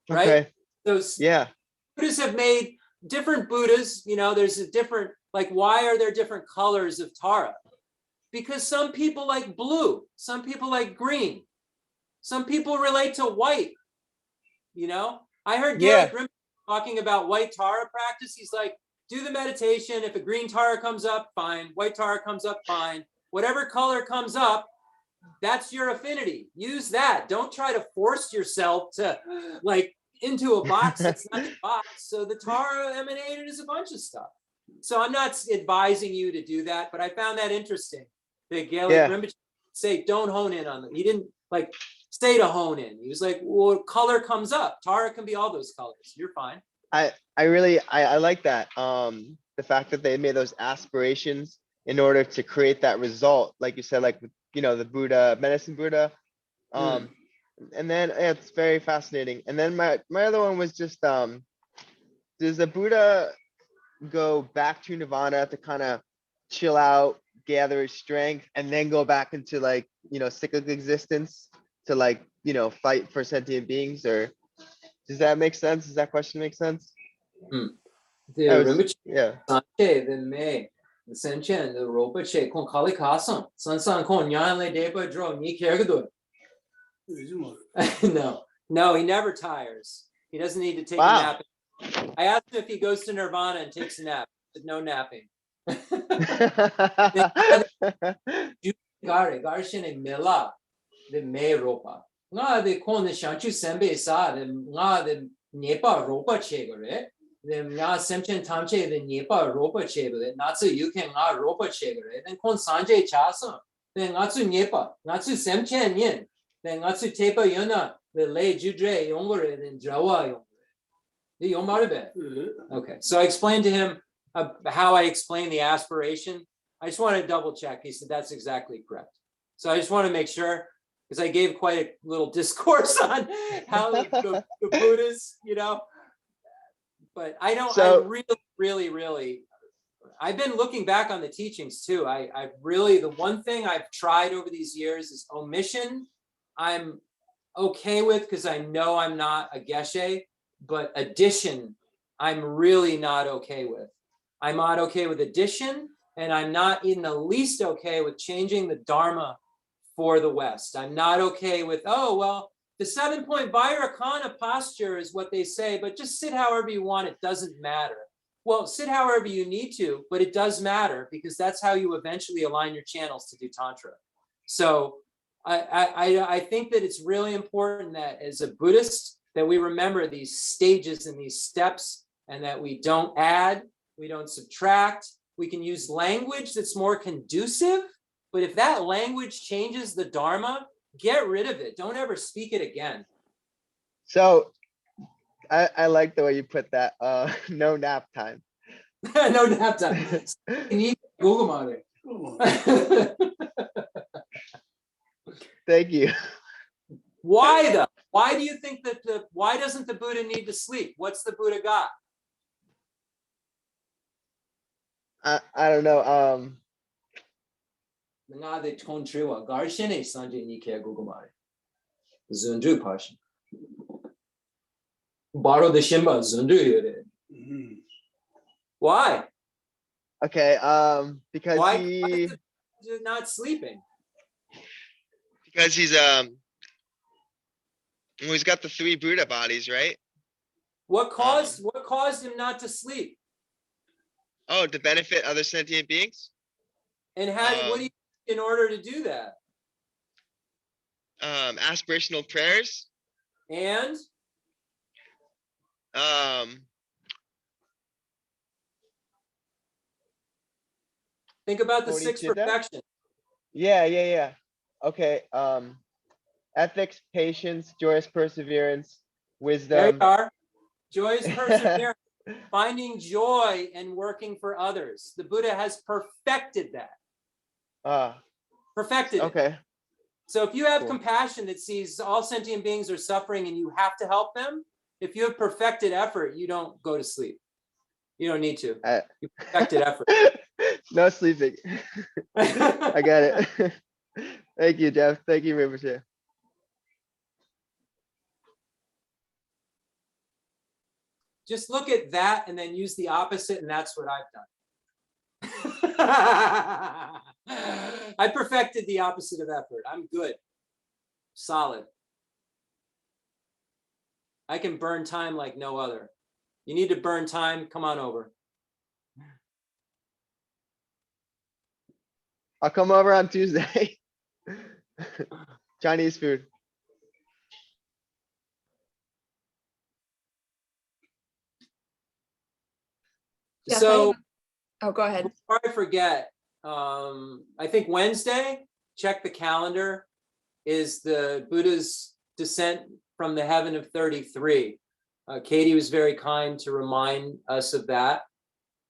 Right? Those Buddhas have made different Buddhas, there's a different, like, why are there different colors of Tara? Because some people like blue, some people like green, some people relate to white. I heard Geshe Lharampa talking about white Tara practice. He's like, do the meditation. If a green Tara comes up, fine. White Tara comes up, fine. Whatever color comes up, that's your affinity. Use that. Don't try to force yourself to into a box that's not a box. So the Tara emanated is a bunch of stuff. So I'm not advising you to do that, but I found that interesting. That Geshe Rinpoche say, don't hone in on them. He didn't say to hone in. He was like, well, color comes up. Tara can be all those colors. You're fine. I like that. The fact that they made those aspirations in order to create that result, like you said, like, the Buddha, medicine Buddha. And then it's very fascinating. And then my other one was just, does the Buddha go back to nirvana to kind of chill out, gather his strength, and then go back into cyclic existence to fight for sentient beings? Or does that make sense? Does that question make sense? Sentient Rinpoche kon kali kasam sansan kon nyanle deba dro ni kergdo. No, he never tires. He doesn't need to take a nap. I asked him if he goes to nirvana and takes a nap. He said, no napping. Garshine mela the me ropa. Nga de kon the shanchu sembe sa the nga the nepa ropa chegore. The nga semchen tamche the nepa ropa chegore. Natsu you can nga ropa chegore. Then kon sanje chasa. Then natsu nepa. Natsu semchen yin. Then natsu tepa yona the lay judre yongore then drawa yongore. Okay, so I explained to him how I explain the aspiration. I just want to double check. He said that's exactly correct. So I just want to make sure, because I gave quite a little discourse on how the Buddhas, but I don't. So, I really, I've been looking back on the teachings too. I really, the one thing I've tried over these years is omission. I'm okay with, because I know I'm not a Geshe, but addition, I'm really not okay with. I'm not okay with addition, And I'm not in the least okay with changing the Dharma for the West. I'm not okay with, oh, well, the 7-point Vairocana posture is what they say, but just sit however you want, it doesn't matter. Well, sit however you need to, but it does matter because that's how you eventually align your channels to do Tantra. So I think that it's really important that as a Buddhist, that we remember these stages and these steps, and that we don't add, we don't subtract. We can use language that's more conducive, but if that language changes the Dharma, get rid of it. Don't ever speak it again. So I like the way you put that. No nap time. No nap time. Google it. Thank you. Why though? Why do you think that why doesn't the Buddha need to sleep? What's the Buddha got? I don't know. Why? Okay. Because Why he is he not sleeping? because he's got the 3 Buddha bodies, right? What caused him not to sleep? Oh, to benefit other sentient beings. And what do you do in order to do that? Aspirational prayers. And think about the 6 Bodhicitta? perfections. Yeah. Okay. Ethics, patience, joyous perseverance, There you wisdom. are. Joyous perseverance, finding joy and working for others. The Buddha has perfected that. Perfected it. Okay. So if you have Cool. compassion that sees all sentient beings are suffering and you have to help them, if you have perfected effort, you don't go to sleep. You don't need to. You perfected effort. No sleeping. I got it. Thank you, Jeff. Thank you, Rinpoche. Just look at that and then use the opposite, and that's what I've done. I perfected the opposite of effort. I'm good. Solid. I can burn time like no other. You need to burn time, come on over. I'll come over on Tuesday. Chinese food. Jeff, So oh, go ahead. before I forget, I think Wednesday, check the calendar, is the Buddha's descent from the heaven of 33. Katie was very kind to remind us of that.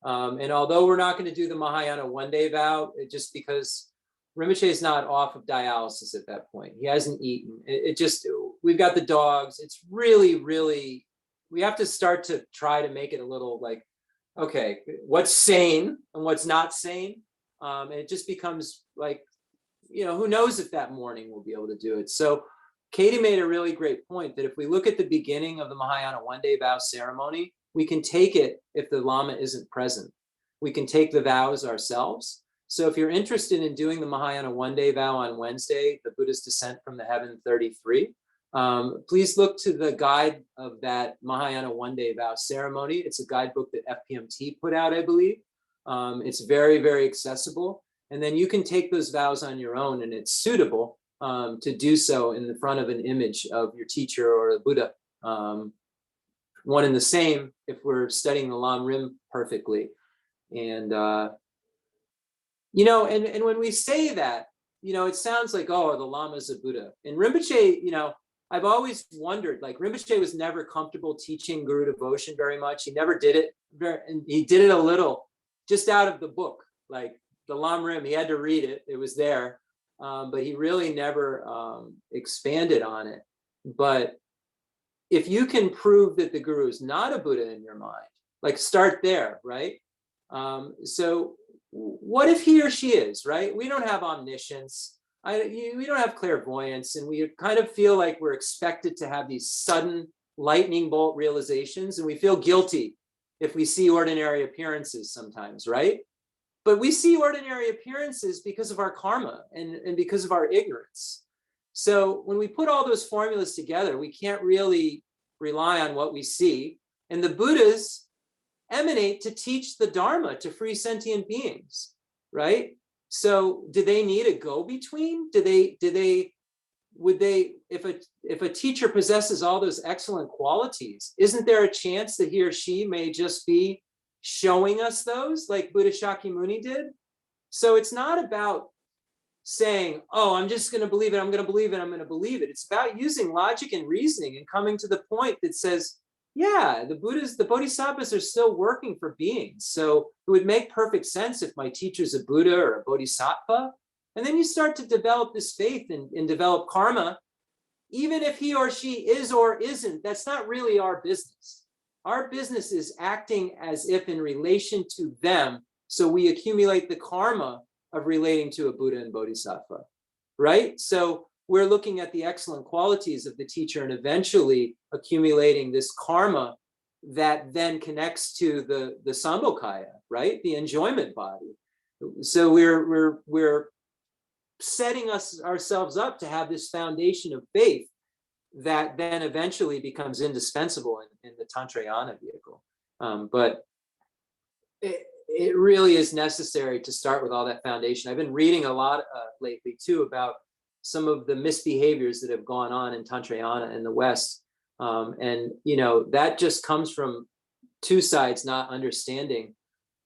And although we're not going to do the Mahayana one-day vow, just because Rinpoche is not off of dialysis at that point. He hasn't eaten. We've got the dogs. It's really, really, we have to start to try to make it a little like, okay, what's sane and what's not sane? And it just becomes like, who knows if that morning we'll be able to do it. So Katie made a really great point that if we look at the beginning of the Mahayana one-day vow ceremony, we can take it if the Lama isn't present. We can take the vows ourselves. So if you're interested in doing the Mahayana one-day vow on Wednesday, the Buddha's descent from the heaven 33, please look to the guide of that Mahayana one-day vow ceremony. It's a guidebook that FPMT put out, I believe. It's very, very accessible. And then you can take those vows on your own, and it's suitable to do so in the front of an image of your teacher or a Buddha. One and the same if we're studying the Lam Rim perfectly. And, and when we say that, it sounds like, oh, the Lama's a Buddha. And Rinpoche, I've always wondered, like Rinpoche was never comfortable teaching Guru devotion very much. He never did it. And he did it a little just out of the book, like the Lam Rim, he had to read it. It was there. But he really never expanded on it. But if you can prove that the Guru is not a Buddha in your mind, like start there, right? So what if he or she is, right? We don't have omniscience. We don't have clairvoyance, and we kind of feel like we're expected to have these sudden lightning bolt realizations, and we feel guilty if we see ordinary appearances sometimes, right? But we see ordinary appearances because of our karma and because of our ignorance. So when we put all those formulas together, we can't really rely on what we see. And the Buddhas emanate to teach the Dharma to free sentient beings, right? So do they need a go-between? Would they, if a teacher possesses all those excellent qualities, isn't there a chance that he or she may just be showing us those like Buddha Shakyamuni did? So it's not about saying, oh, I'm just going to believe it, I'm going to believe it, I'm going to believe it. It's about using logic and reasoning and coming to the point that says, yeah, the Bodhisattvas are still working for beings. So it would make perfect sense if my teacher's a Buddha or a Bodhisattva. And then you start to develop this faith and develop karma, even if he or she is or isn't. That's not really our business. Our business is acting as if in relation to them. So we accumulate the karma of relating to a Buddha and Bodhisattva, right? So we're looking at the excellent qualities of the teacher and eventually accumulating this karma that then connects to the Sambhokaya, right? The enjoyment body. So we're setting ourselves up to have this foundation of faith that then eventually becomes indispensable in the Tantrayana vehicle. But it really is necessary to start with all that foundation. I've been reading a lot lately too about some of the misbehaviors that have gone on in Tantrayana in the West. And that just comes from two sides not understanding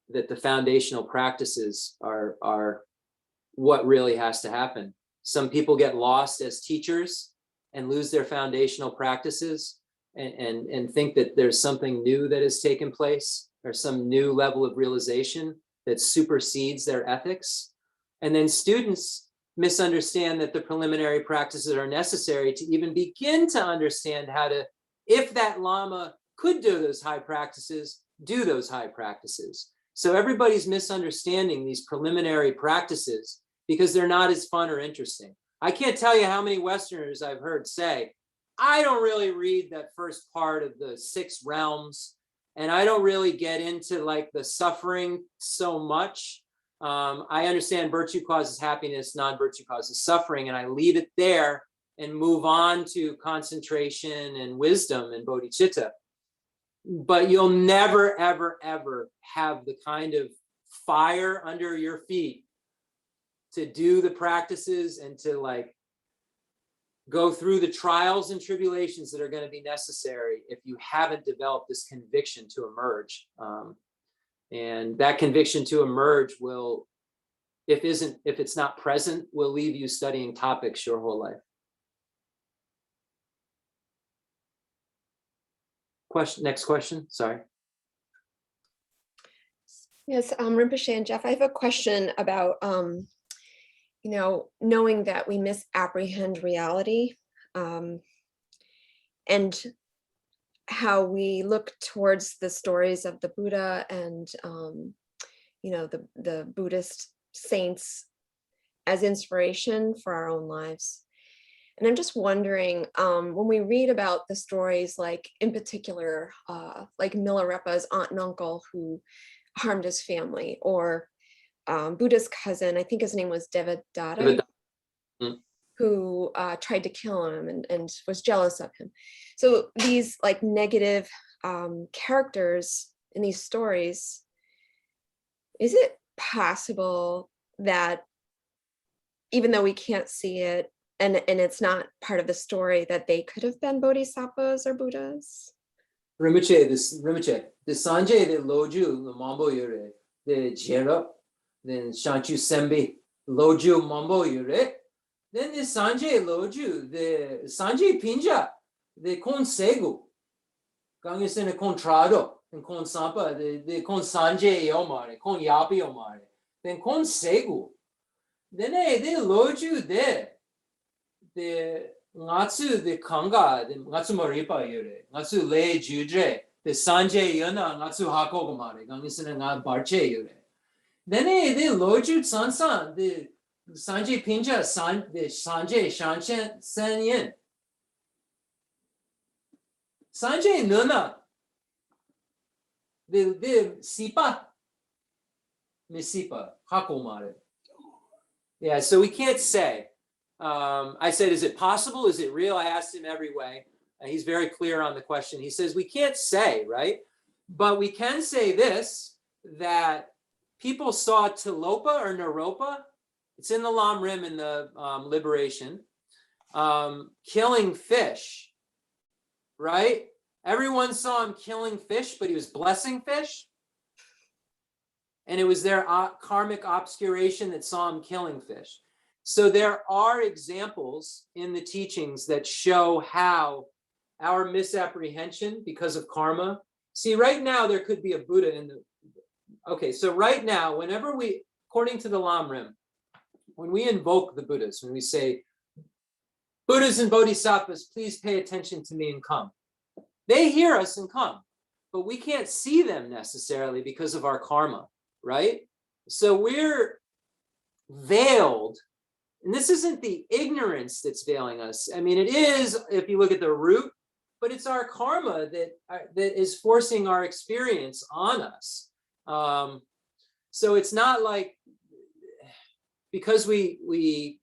that the foundational practices are what really has to happen. Some people get lost as teachers and lose their foundational practices and think that there's something new that has taken place or some new level of realization that supersedes their ethics. And then students misunderstand that the preliminary practices are necessary to even begin to understand how to, if that Lama could do those high practices, do those high practices. So everybody's misunderstanding these preliminary practices because they're not as fun or interesting. I can't tell you how many Westerners I've heard say, I don't really read that first part of the 6 realms, and I don't really get into like the suffering so much. I understand virtue causes happiness, non-virtue causes suffering, and I leave it there and move on to concentration and wisdom and bodhicitta. But you'll never, ever, ever have the kind of fire under your feet to do the practices and to like go through the trials and tribulations that are going to be necessary if you haven't developed this conviction to emerge. And that conviction to emerge will, if it's not present, will leave you studying topics your whole life. Next question, sorry. Yes, Rinpoche and Jeff, I have a question about, knowing that we misapprehend reality, and how we look towards the stories of the Buddha and, the Buddhist saints as inspiration for our own lives. And I'm just wondering, when we read about the stories, like in particular, like Milarepa's aunt and uncle who harmed his family, or Buddha's cousin, I think his name was Devadatta, who tried to kill him and was jealous of him. So these like negative characters in these stories, is it possible that even though we can't see it, and it's not part of the story, that they could have been bodhisattvas or Buddhas? Rinpoche, the Sanjay, the Loju, the Mambo Yure, the Jera, then Shanchu Sembe, Loju Mambo Yure, then the Sanjay Loju, the Sanjay Pinja, the Kon Segu, Ganges and Kon Trado, and Kon Sampa, the Kon Sanjay Yomare, Kon Yapi Yomare, then Kon Segu, then they Loju there. The Natsu, the Kanga, the Natsu Maripa Yure, Natsu Le Judre, the Sanjay Yana, Natsu Hakogomare, Gangisan and Barche Yure. Then they Loju Sansan, the Sanjay Pinja, the Sanjay Shanshan San Yin. Sanjay Nuna, the Sipa, Misipa, hakomaru. Yeah, so we can't say. I said, is it possible? Is it real? I asked him every way. He's very clear on the question. He says, we can't say, right? But we can say this, that people saw Tilopa or Naropa. It's in the Lam Rim in the Liberation, killing fish, right? Everyone saw him killing fish, but he was blessing fish. And it was their karmic obscuration that saw him killing fish. So there are examples in the teachings that show how our misapprehension because of karma. See, right now there could be a Buddha in the, okay, so right now, whenever we, according to the Lam Rim, when we invoke the Buddhas, when we say, Buddhas and Bodhisattvas, please pay attention to me and come. They hear us and come, but we can't see them necessarily because of our karma, right? So we're veiled, and this isn't the ignorance that's veiling us. I mean, it is if you look at the root, but it's our karma that is forcing our experience on us. So it's not like, because we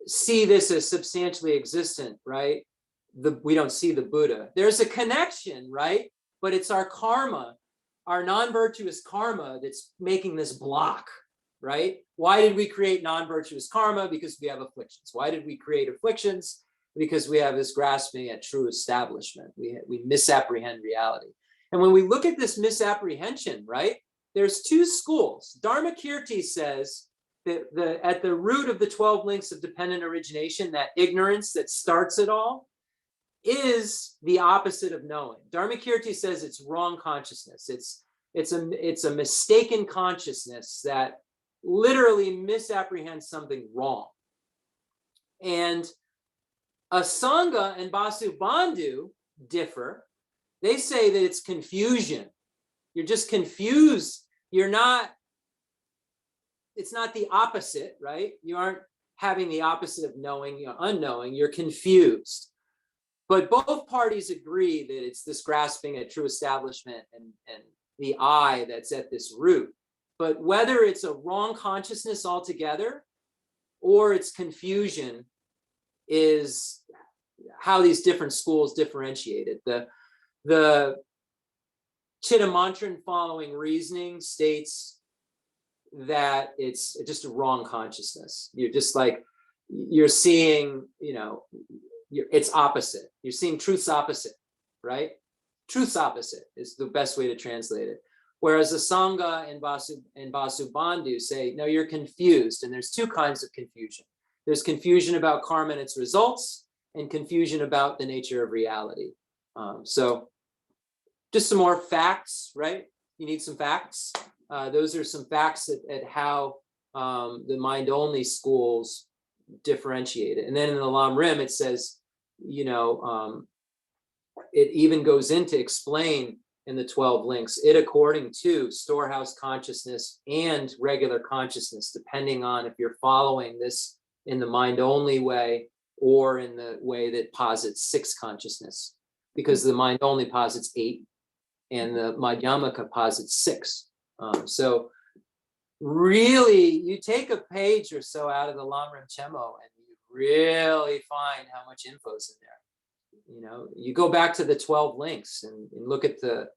see this as substantially existent, right? We don't see the Buddha. There's a connection, right? But it's our karma, our non-virtuous karma that's making this block, right? Why did we create non-virtuous karma? Because we have afflictions. Why did we create afflictions? Because we have this grasping at true establishment. We misapprehend reality. And when we look at this misapprehension, right? There's two schools. Dharmakirti says that at the root of the 12 links of dependent origination, that ignorance that starts it all, is the opposite of knowing. Dharmakirti says it's wrong consciousness. It's a mistaken consciousness that literally misapprehends something wrong. And Asanga and Vasubandhu differ. They say that it's confusion. You're just confused. You're not, it's not the opposite, right? You aren't having the opposite of knowing, unknowing, you're confused. But both parties agree that it's this grasping at true establishment and the I that's at this root. But whether it's a wrong consciousness altogether or it's confusion is how these different schools differentiated. The Chittamantran following reasoning states that it's just a wrong consciousness. You're just like, you're seeing, it's opposite. You're seeing truth's opposite, right? Truth's opposite is the best way to translate it. Whereas the Sangha and Vasubandhu say, no, you're confused. And there's two kinds of confusion. There's confusion about karma and its results, and confusion about the nature of reality. So just some more facts, right? You need some facts. Those are some facts at how the mind-only schools differentiate it. And then in the Lam Rim, it says, it even goes in to explain in the 12 links, it according to storehouse consciousness and regular consciousness, depending on if you're following this in the mind-only way or in the way that posits 6 consciousness, because the mind-only posits 8 and the Madhyamaka posits 6. So really, you take a page or so out of the Lam Rim Chemo and you really find how much info's in there. You go back to the 12 links and look at the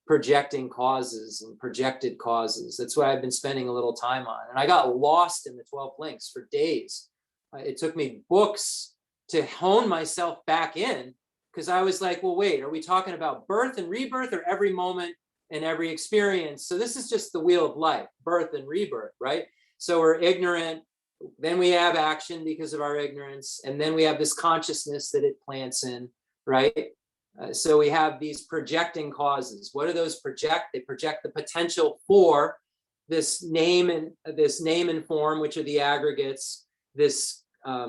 projecting causes and projected causes. That's what I've been spending a little time on. And I got lost in the 12 links for days. It took me books to hone myself back in, because I was like, well, wait, are we talking about birth and rebirth or every moment and every experience? So this is just the wheel of life, birth and rebirth, right? So we're ignorant, then we have action because of our ignorance, and then we have this consciousness that it plants in, right? So we have these projecting causes. What do those project? They project the potential for this name and form, which are the aggregates, this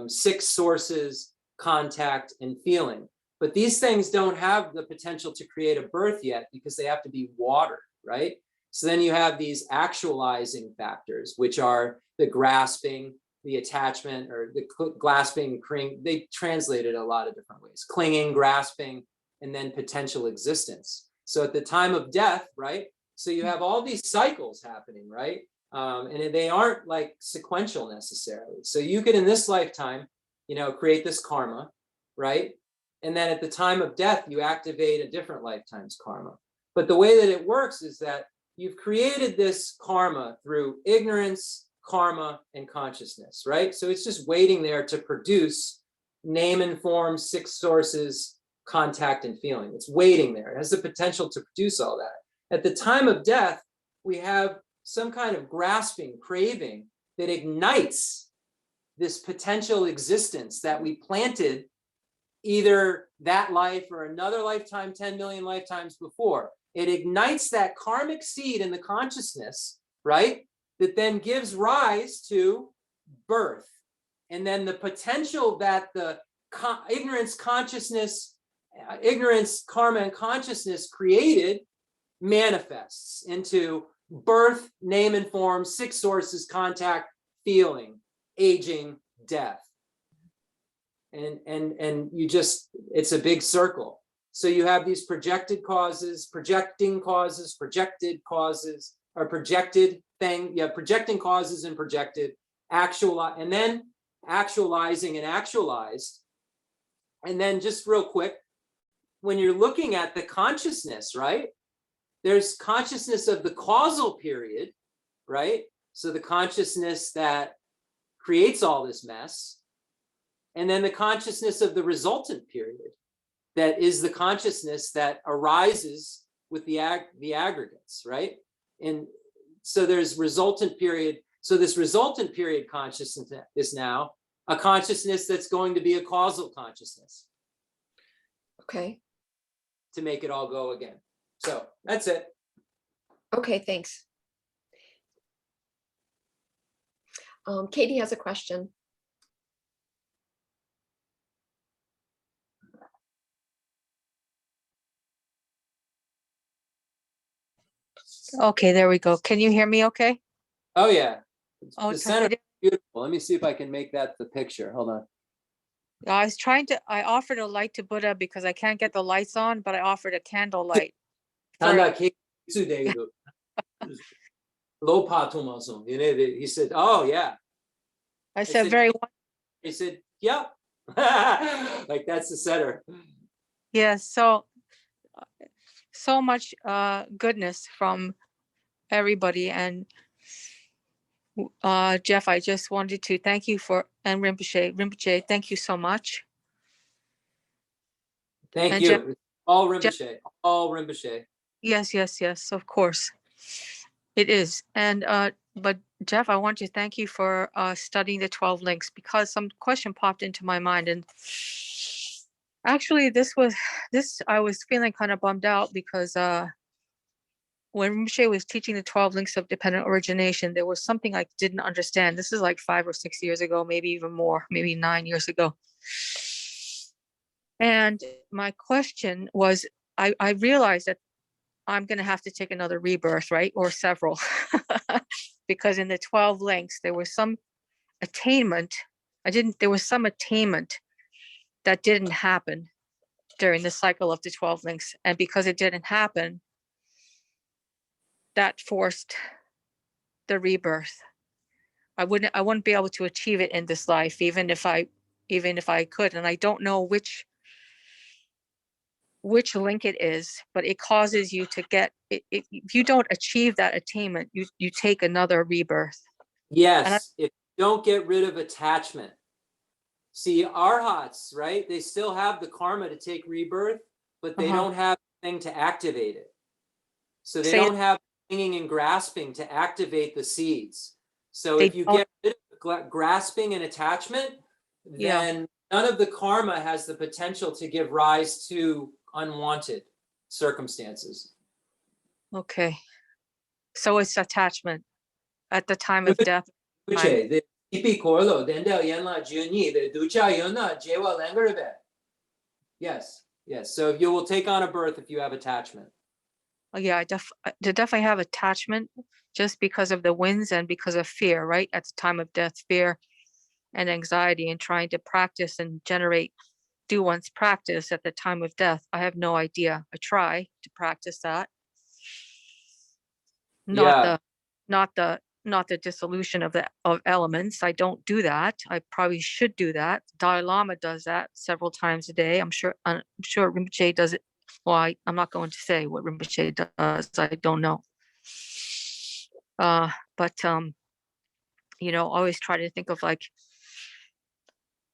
6 sources, contact, and feeling. But these things don't have the potential to create a birth yet because they have to be watered, right? So then you have these actualizing factors, which are the grasping, the attachment, or the grasping, they translate it a lot of different ways. Clinging, grasping, and then potential existence. So at the time of death, right? So you have all these cycles happening, right? And they aren't like sequential necessarily. So you could, in this lifetime, create this karma, right? And then at the time of death, you activate a different lifetime's karma. But the way that it works is that you've created this karma through ignorance, karma, and consciousness, right? So it's just waiting there to produce name and form, 6 sources, contact, and feeling. It's waiting there. It has the potential to produce all that. At the time of death, we have some kind of grasping, craving that ignites this potential existence that we planted either that life or another lifetime, 10 million lifetimes before. It ignites that karmic seed in the consciousness, right? That then gives rise to birth. And then the potential that the ignorance, karma, and consciousness created manifests into birth, name and form, 6 sources, contact, feeling, aging, death. And you just, it's a big circle. So you have these projected causes, projecting causes, projected causes, or projected thing. You have projecting causes and projected, actual, and then actualizing and actualized. And then just real quick, when you're looking at the consciousness, right? There's consciousness of the causal period, right? So the consciousness that creates all this mess. And then the consciousness of the resultant period, that is the consciousness that arises with the aggregates, right? And so there's resultant period. So this resultant period consciousness is now a consciousness that's going to be a causal consciousness. Okay. To make it all go again. So that's it. Okay, thanks. Katie has a question. Okay, there we go. Can you hear me okay? Oh yeah. Oh, The center is beautiful. Let me see if I can make that the picture. Hold on. I was trying to, I offered a light to Buddha because I can't get the lights on, but I offered a candle light. He said, oh yeah. I said, very, He said, yep. Like that's the center. yeah, so much goodness from everybody. And Jeff, I just wanted to thank you for, and Rinpoche, thank you so much. Thank And you. Jeff, All Rinpoche, all Rinpoche. yes, of course. It is. And but Jeff, I want to thank you for studying the 12 links, because some question popped into my mind. And actually I was feeling kind of bummed out because when Rinpoche was teaching the 12 links of dependent origination, there was something I didn't understand. This is like 5 or 6 years ago, maybe even more, maybe 9 years ago. And my question was, I realized that I'm going to have to take another rebirth, right? Or several, because in the 12 links, there was some attainment. There was some attainment that didn't happen during the cycle of the 12 links. And because it didn't happen, that forced the rebirth. I wouldn't be able to achieve it in this life, even if I could. And I don't know which link it is, but it causes you to get it. If you don't achieve that attainment, you take another rebirth. Yes, if you don't get rid of attachment. See, arhats, right? They still have the karma to take rebirth, but they don't have anything to activate it. So they don't have clinging and grasping to activate the seeds. So if you get rid of grasping and attachment, then none of the karma has the potential to give rise to unwanted circumstances. Okay. So it's attachment at the time of death. Yes. So you will take on a birth if you have attachment. Oh, yeah, I definitely have attachment just because of the winds and because of fear, right? At the time of death, fear and anxiety, and trying to practice and do one's practice at the time of death. I have no idea. I try to practice that. Not the not the dissolution of elements. I don't do that. I probably should do that. Dalai Lama does that several times a day. I'm sure Rinpoche does it. Well, I'm not going to say what Rinpoche does. I don't know. But always try to think of like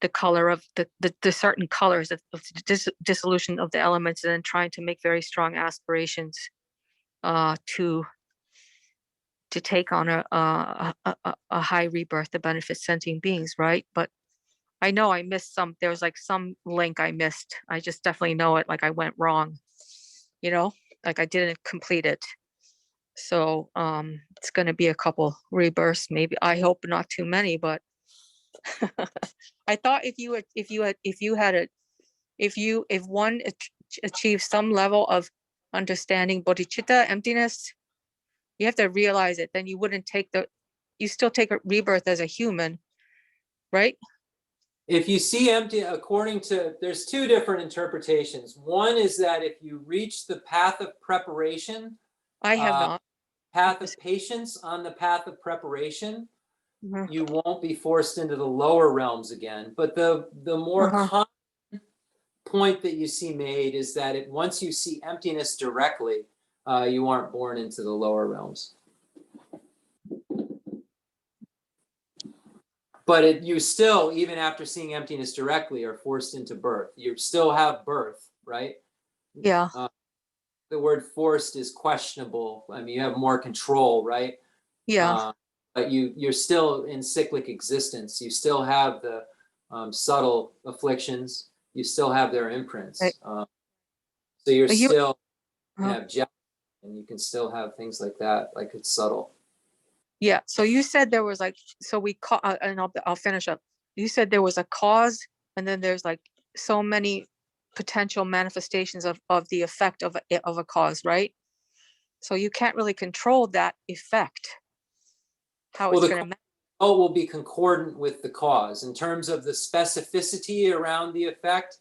the color of the certain colors of the dissolution of the elements, and then trying to make very strong aspirations to take on a high rebirth to benefit sentient beings, right? But I know I missed there was like some link I missed. I just definitely know it, like I went wrong, like I didn't complete it. So it's going to be a couple rebirths, maybe. I hope not too many, but I thought if one achieves some level of understanding bodhicitta, emptiness, you have to realize it. Then you wouldn't you still take a rebirth as a human, right? If you see empty, there's two different interpretations. One is that if you reach the path of preparation, I have not. Path of patience on the path of preparation, Mhm. you won't be forced into the lower realms again. But the more common point that you see made is that once you see emptiness directly, you aren't born into the lower realms. But you still, even after seeing emptiness directly, are forced into birth. You still have birth, right? Yeah. The word forced is questionable. I mean, you have more control, right? Yeah. But you're still in cyclic existence. You still have the subtle afflictions. You still have their imprints. Right. So you're But you- still you have jealousy, and you can still have things like that, like it's subtle. Yeah. So you said there was like, and I'll finish up. You said there was a cause, and then there's like so many potential manifestations of the effect of a cause, right? So you can't really control that effect. How it's going to. Will be concordant with the cause in terms of the specificity around the effect.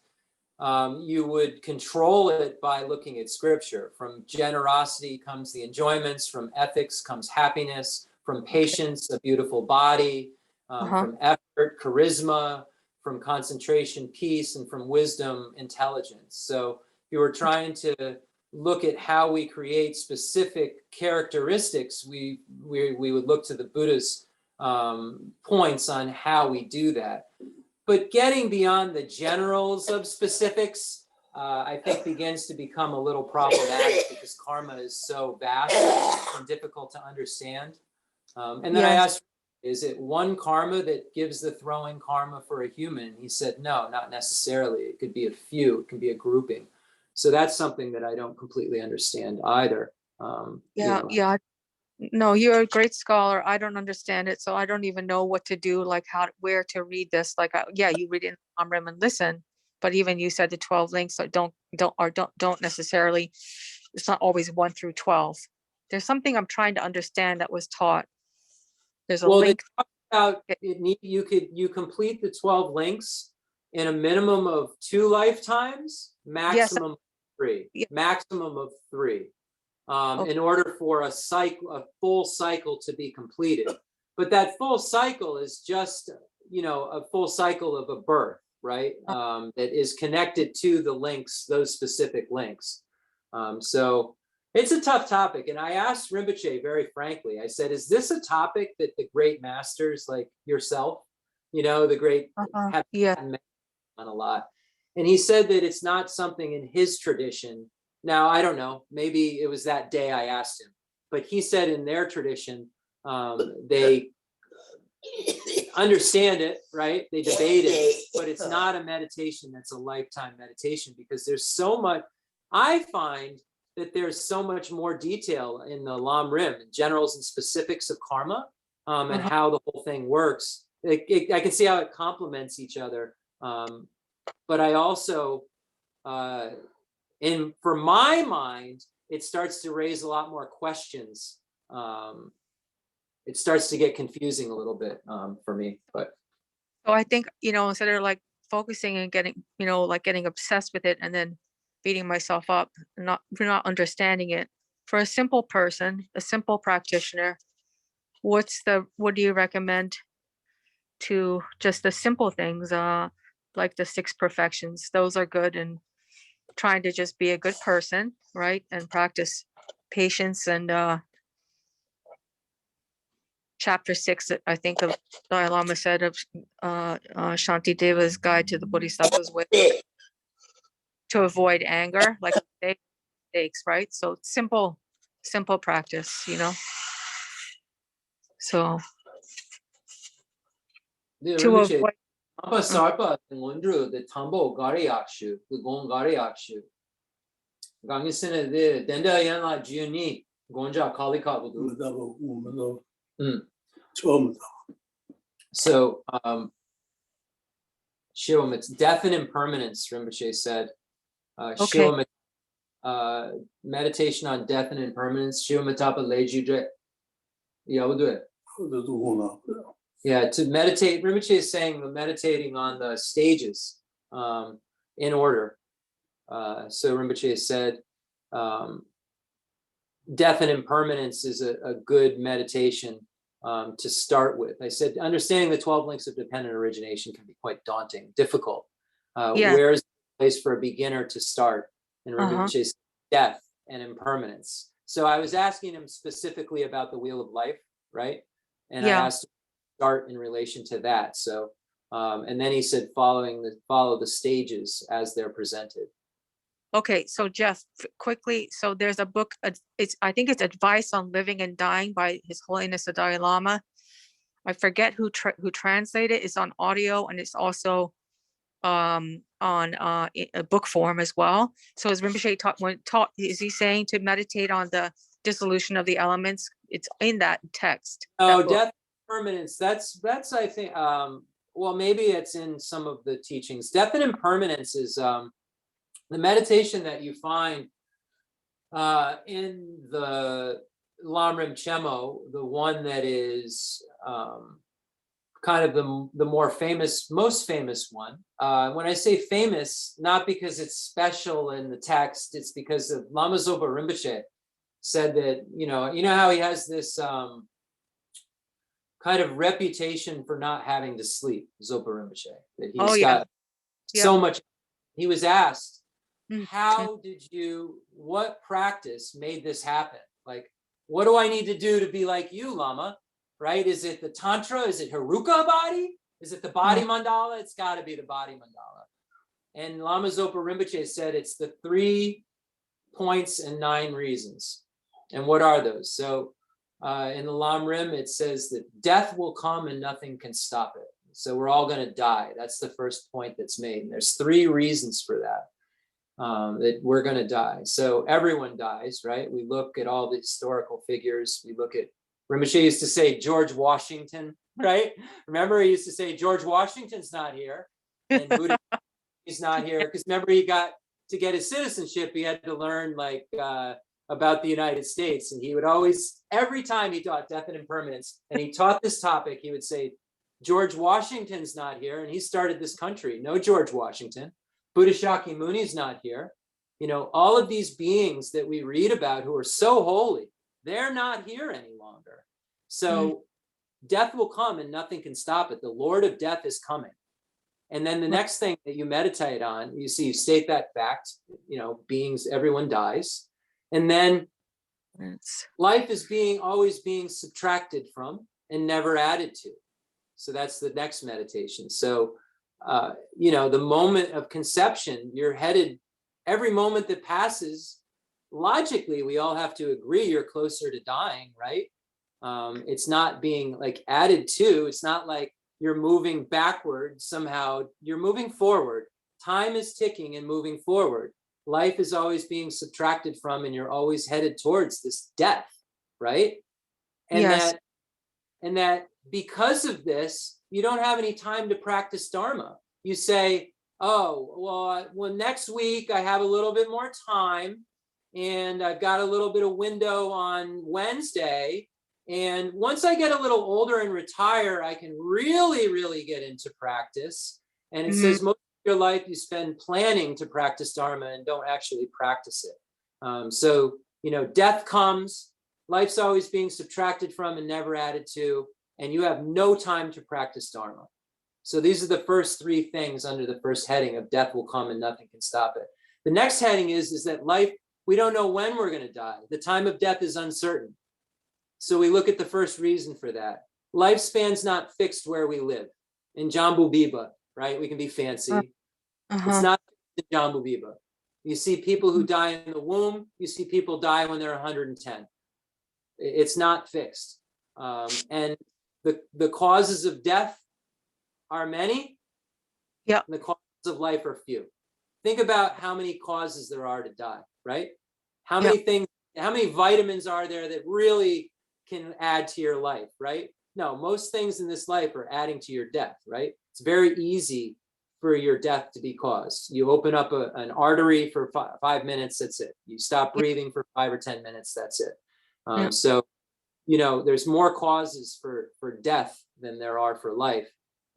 You would control it by looking at scripture. From generosity comes the enjoyments. From ethics comes happiness. From patience, a beautiful body. From effort, charisma. From concentration, peace. And from wisdom, intelligence. So if you were trying to look at how we create specific characteristics, we would look to the Buddha's points on how we do that. But getting beyond the generals of specifics, I think begins to become a little problematic because karma is so vast and difficult to understand. And then I asked, is it one karma that gives the throwing karma for a human? He said, no, not necessarily. It could be a few, it can be a grouping. So that's something that I don't completely understand either. Yeah. No, you're a great scholar. I don't understand it, so I don't even know what to do, like where to read this. Like, you read it in Amrim and listen, but even you said the 12 links, so don't necessarily. It's not always 1 through 12. There's something I'm trying to understand that was taught. There's a link. You complete the 12 links in a minimum of 2 lifetimes, maximum of 3. Maximum of 3. In order for a full cycle to be completed. But that full cycle is just, a full cycle of a birth, right? That is connected to the links, those specific links. So it's a tough topic. And I asked Rinpoche very frankly, I said, is this a topic that the great masters like yourself, the great have on a lot? And he said that it's not something in his tradition. Now, I don't know, maybe it was that day I asked him, but he said in their tradition, they understand it, right? They debate it, but it's not a meditation that's a lifetime meditation because there's so much. I find that there's so much more detail in the Lam Rim, generals and specifics of karma, and how the whole thing works. I can see how it complements each other. But I also, for my mind, it starts to raise a lot more questions. It starts to get confusing a little bit for me. But so I think, instead of like focusing and getting, like getting obsessed with it and then beating myself up, not understanding it, for a simple person, a simple practitioner, what do you recommend to just the simple things, like the 6 perfections? Those are good, and trying to just be a good person, right? And practice patience, and chapter 6, I think of Dalai Lama said of Shanti Deva's Guide to the Bodhisattva's Way, to avoid anger, like mistakes, right? So simple practice, so The to Rinpoche, avoid. Tampa Sarpa, Ngondru, the Tambo Gari Akshu, the Gon Gari Akshu. Gangisene de Denda Yanla Juni, Gonja Kali Kabudu. 처음 So, Shivam, it's death and impermanence, Rinpoche said. Okay. Shivam, meditation on death and impermanence. Shivamatapa Lejudre. Yeah, we'll do it. Yeah, to meditate, Rinpoche is saying meditating on the stages in order. So Rinpoche said, death and impermanence is a good meditation to start with. I said, understanding the 12 links of dependent origination can be quite daunting, difficult. Yeah. Where's the place for a beginner to start? And Rinpoche said, death and impermanence. So I was asking him specifically about the wheel of life, right? And I asked him to start in relation to that. So, and then he said, follow the stages as they're presented. Okay, so Jeff, quickly, so there's a book, I think it's Advice on Living and Dying by His Holiness the Dalai Lama. I forget who translated it. It's on audio, and it's also on a book form as well. So as Rinpoche taught, is he saying to meditate on the dissolution of the elements? It's in that text. Oh, death and impermanence. That's I think, well, maybe it's in some of the teachings. Death and impermanence is the meditation that you find in the Lam Rim Chemo, the one that is kind of the more famous, most famous one. When I say famous, not because it's special in the text, it's because of Lama Zopa Rinpoche said that, you know how he has this kind of reputation for not having to sleep, Zopa Rinpoche, that he's got so much. He was asked, what practice made this happen? Like, what do I need to do to be like you, Lama? Right? Is it the Tantra? Is it Haruka body? Is it the body mandala? It's got to be the body mandala. And Lama Zopa Rinpoche said it's the 3 points and 9 reasons. And what are those? So in the Lam Rim, it says that death will come and nothing can stop it. So we're all going to die. That's the first point that's made. And there's 3 reasons for that. That we're going to die. So everyone dies, right? We look at all the historical figures. We look at, Rinpoche used to say George Washington, right? Remember, he used to say George Washington's not here, and Buddha, he's not here, because remember, he got to get his citizenship, he had to learn like about the United States, and he would always, every time he taught death and impermanence, and he taught this topic, he would say, George Washington's not here, and he started this country. No George Washington. Buddha Shakyamuni's not here. You know, all of these beings that we read about who are so holy, they're not here any longer. So death will come and nothing can stop it. The Lord of death is coming. And then the next thing that you meditate on, you state that fact, beings, everyone dies. And then life is always being subtracted from and never added to. So that's the next meditation. So the moment of conception, you're headed, every moment that passes, logically, we all have to agree you're closer to dying, right? It's not being like added to, it's not like you're moving backward somehow, you're moving forward. Time is ticking and moving forward. Life is always being subtracted from, and you're always headed towards this death, right? And that because of this, you don't have any time to practice Dharma. You say, well, next week I have a little bit more time, and I've got a little bit of window on Wednesday. And once I get a little older and retire, I can really, really get into practice. And it says most of your life you spend planning to practice Dharma and don't actually practice it. So, death comes, Life's always being subtracted from and never added to, and you have no time to practice Dharma. So these are the first three things under the first heading of death will come and nothing can stop it. The next heading is that life, we don't know when we're going to die. The time of death is uncertain. So we look at the first reason for that. Lifespan's not fixed where we live. In Jambu Biba, right? We can be fancy. It's not in Jambu Biba. You see people who die in the womb. You see people die when they're 110. It's not fixed. And the causes of death are many. Yeah. And the causes of life are few. Think about how many causes there are to die, right? How many things, how many vitamins are there that really can add to your life, right? No, most things in this life are adding to your death, right? It's very easy for your death to be caused. You open up an artery for 5 minutes, that's it. You stop breathing for 5 or 10 minutes, that's it. So, you know, there's more causes for death than there are for life.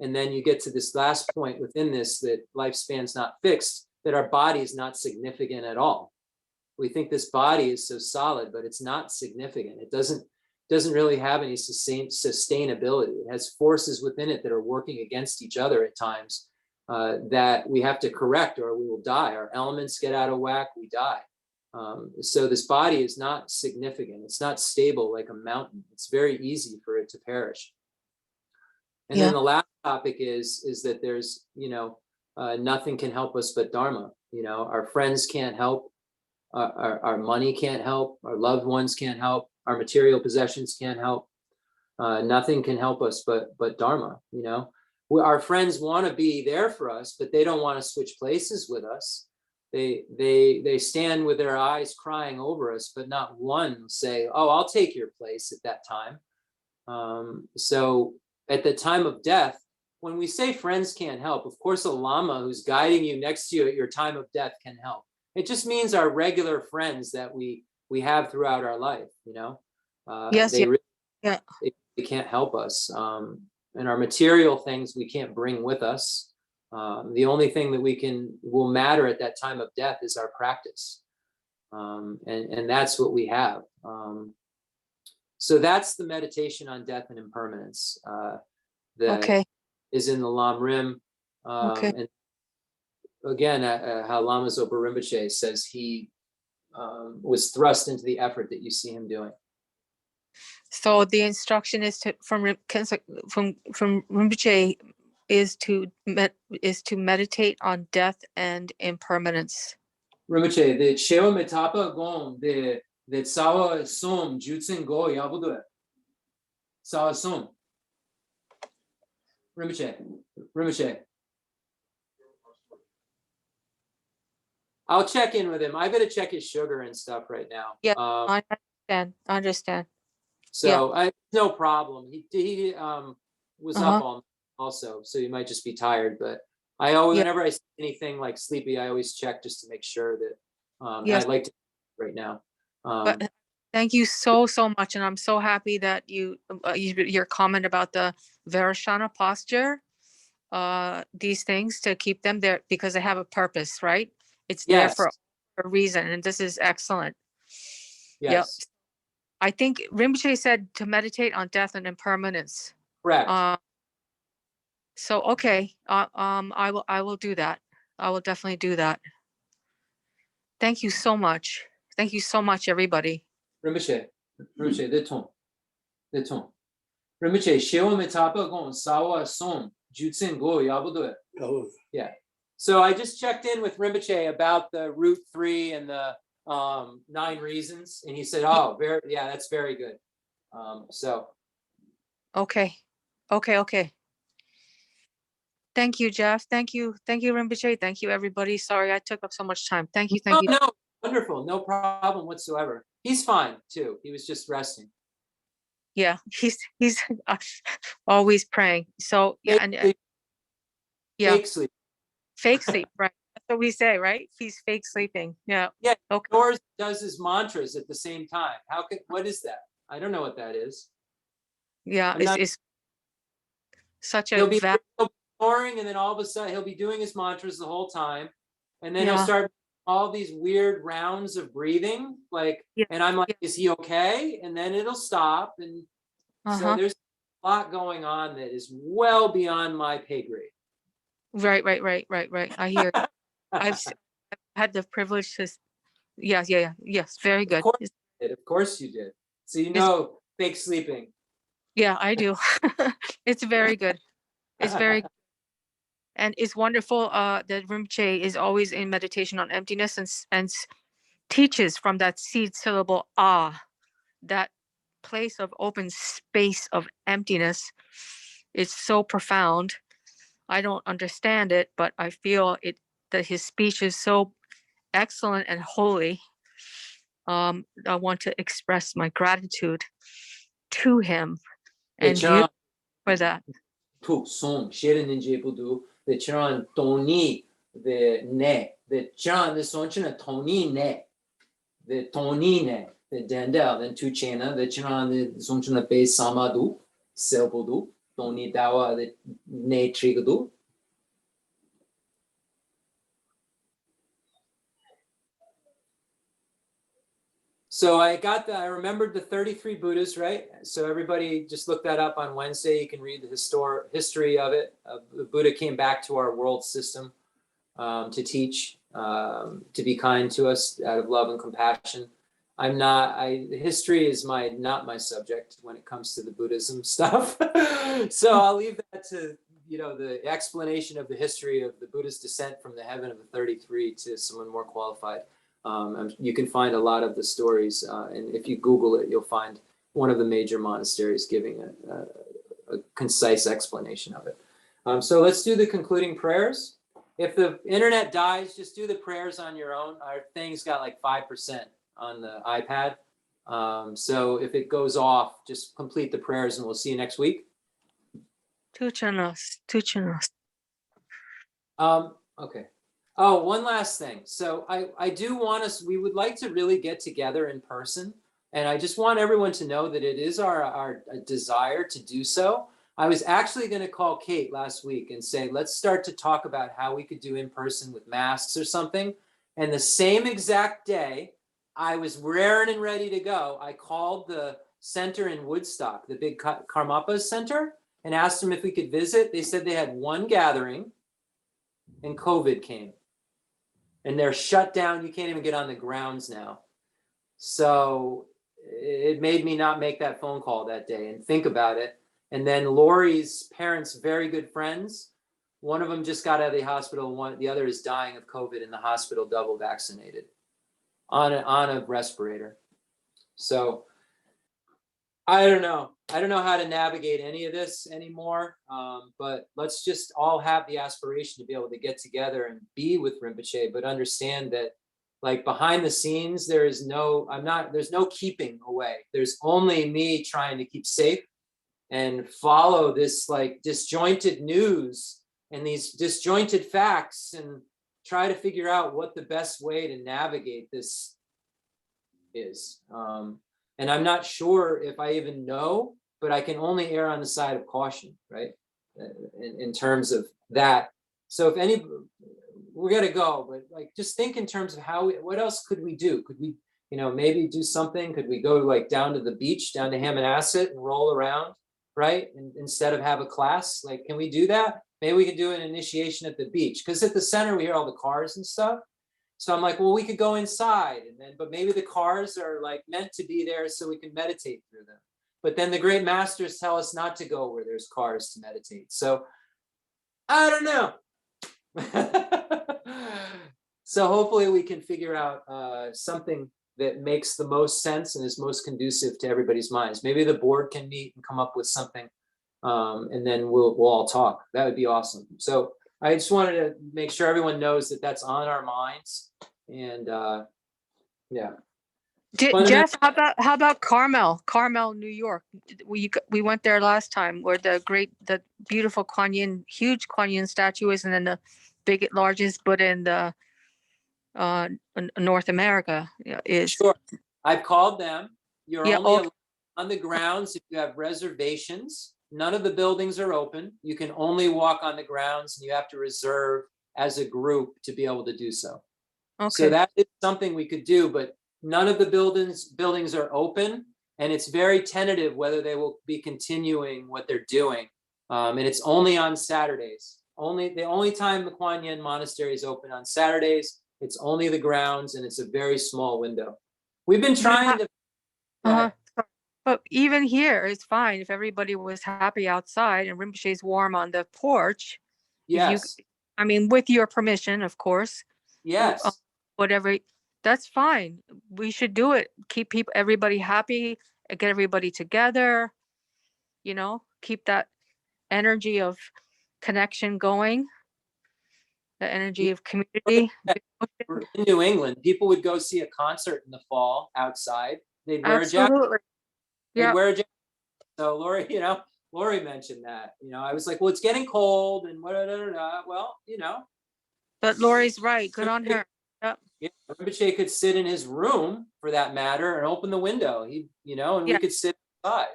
And then you get to this last point within this, that lifespan's not fixed, that our body is not significant at all. We think this body is so solid, but it's not significant. It doesn't really have any sustainability. It has forces within it that are working against each other at times that we have to correct or we will die. Our elements get out of whack, we die. So this body is not significant. It's not stable like a mountain. It's very easy for it to perish. And then the last topic is that there's, you know, nothing can help us but Dharma. You know, our friends can't help. Our money can't help. Our loved ones can't help. Our material possessions can't help. Nothing can help us but Dharma. You know, our friends want to be there for us, but they don't want to switch places with us. They stand with their eyes crying over us, but not one say, "Oh, I'll take your place at that time." So at the time of death, when we say friends can't help, of course, a Lama who's guiding you next to you at your time of death can help. It just means our regular friends that we have throughout our life, you know. They can't help us. And our material things we can't bring with us. The only thing that will matter at that time of death is our practice. And that's what we have. So that's the meditation on death and impermanence that is in the Lam Rim. And again, how Lama Zopa Rinpoche says he was thrust into the effort that you see him doing. So the instruction is from Rinpoche is to meditate on death and impermanence. Rinpoche, the Shewa Metapa Gom, the Sawa Sum, Jutsin Go Yabudu. Sawa Sum. Rinpoche. I'll check in with him. I better check his sugar and stuff right now. Yeah, I understand. So no problem. He was up all night also, so he might just be tired. But I always, whenever I see anything like sleepy, I always check just to make sure that. I'd like to right now. But thank you so much, and I'm so happy that your comment about the Varashana posture, these things to keep them there because they have a purpose, right? It's there for a reason, and this is excellent. Yes. Yep. I think Rinpoche said to meditate on death and impermanence. Correct. So I will do that. I will definitely do that. Thank you so much. Thank you so much, everybody. Rinpoche, détons. Rinpoche, Shewa Metapa Gon, Sawa Som, Jutsin Go Yabudu. Yeah. So I just checked in with Rinpoche about the Route 3 and the 9 reasons, and he said, "Oh, that's very good." So. Okay. Thank you, Jeff. Thank you, Rinpoche. Thank you, everybody. Sorry I took up so much time. Thank you. No, wonderful. No problem whatsoever. He's fine too. He was just resting. Yeah, he's always praying. So Fake sleep. Fake sleep, right? That's what we say, right? He's fake sleeping. Yeah. Yeah. Okay. Or does his mantras at the same time. What is that? I don't know what that is. Yeah, it's such a he'll be snoring, and then all of a sudden he'll be doing his mantras the whole time, and then he'll start all these weird rounds of breathing, like, Yeah, and I'm like, yeah. is he okay? And then it'll stop. And so Uh-huh. there's a lot going on that is well beyond my pay grade. Right. I hear. I've had the privilege to. Yes. Yeah. Yes. Very Of good. course you did. Of course you did. So you It's- know, fake sleeping. Yeah, I do. It's very good. It's very, and it's wonderful that Rinpoche is always in meditation on emptiness and teaches from that seed syllable ah, that place of open space of emptiness. It's so profound. I don't understand it, but I feel it that his speech is so excellent and holy. I want to express my gratitude to him and you for that. Tuk song, Shirin in Jebudu, the Chiran Tony, the ne, the Chiran, the Sonchina Tony ne, the Tony ne, the Dendel, then Tu Chena, the Chiran, the Sonchina Bay Samadu, Selbudu, Tony Dawa, the ne Trigadu. So I remembered the 33 Buddhas, right? So everybody just look that up on Wednesday. You can read the history of it. The Buddha came back to our world system to teach, to be kind to us out of love and compassion. History is not my subject when it comes to the Buddhism stuff. So I'll leave that to, the explanation of the history of the Buddha's descent from the heaven of the 33 to someone more qualified. You can find a lot of the stories, and if you Google it, you'll find one of the major monasteries giving a concise explanation of it. So let's do the concluding prayers. If the internet dies, just do the prayers on your own. Our thing's got like 5% on the iPad. So if it goes off, just complete the prayers and we'll see you next week. Tuchanos. Okay. Oh, one last thing. So I do want us, we would like to really get together in person. And I just want everyone to know that it is our desire to do so. I was actually going to call Kate last week and say, let's start to talk about how we could do in person with masks or something. And the same exact day, I was raring and ready to go. I called the center in Woodstock, the big Karmapas center, and asked them if we could visit. They said they had one gathering and COVID came. And they're shut down. You can't even get on the grounds now. So it made me not make that phone call that day and think about it. And then Lori's parents, very good friends. One of them just got out of the hospital. The other is dying of COVID in the hospital, double vaccinated on a respirator. So I don't know how to navigate any of this anymore, but let's just all have the aspiration to be able to get together and be with Rinpoche, but understand that like behind the scenes, there's no keeping away. There's only me trying to keep safe and follow this like disjointed news and these disjointed facts and try to figure out what the best way to navigate this is. And I'm not sure if I even know, but I can only err on the side of caution, right? In terms of that. So if we're gonna go, but like just think in terms of what else could we do? Could we, maybe do something? Could we go like down to the beach, down to Hammonasset and roll around, right? And instead of have a class, like, can we do that? Maybe we could do an initiation at the beach, because at the center we hear all the cars and stuff. So I'm like, well, we could go inside but maybe the cars are like meant to be there so we can meditate through them. But then the great masters tell us not to go where there's cars to meditate. So I don't know. So hopefully we can figure out something that makes the most sense and is most conducive to everybody's minds. Maybe the board can meet and come up with something, and then we'll all talk. That would be awesome. So I just wanted to make sure everyone knows that that's on our minds. And yeah. Jeff, how about Carmel, New York? We went there last time, where the beautiful huge Kuan Yin statue is, and then the largest Buddha in the North America is. Sure. I've called them. You're Yeah, only allowed on the grounds if you have reservations. None of the buildings are open. You can only walk on the grounds, and you have to reserve as a group to be able to do so. So Okay. that is something we could do, but none of the buildings are open, and it's very tentative whether they will be continuing what they're doing. And it's only on Saturdays. The only time the Kuan Yin Monastery is open on Saturdays. It's only the grounds, and it's a very small window. We've been trying to. Uh-huh. But even here, it's fine if everybody was happy outside and Rinpoche's warm on the porch. Yes. I mean, with your permission, of course. Yes. Whatever, that's fine. We should do it. Keep everybody happy, get everybody together, keep that energy of connection going, the energy of community. In New England, people would go see a concert in the fall outside. They'd wear a jacket. Absolutely. They'd Yeah. wear a jacket. So Lori mentioned that. I was like, well, it's getting cold and well, But Lori's right. Good on her. Yep. Yeah, Rinpoche could sit in his room for that matter and open the window. And we could sit outside.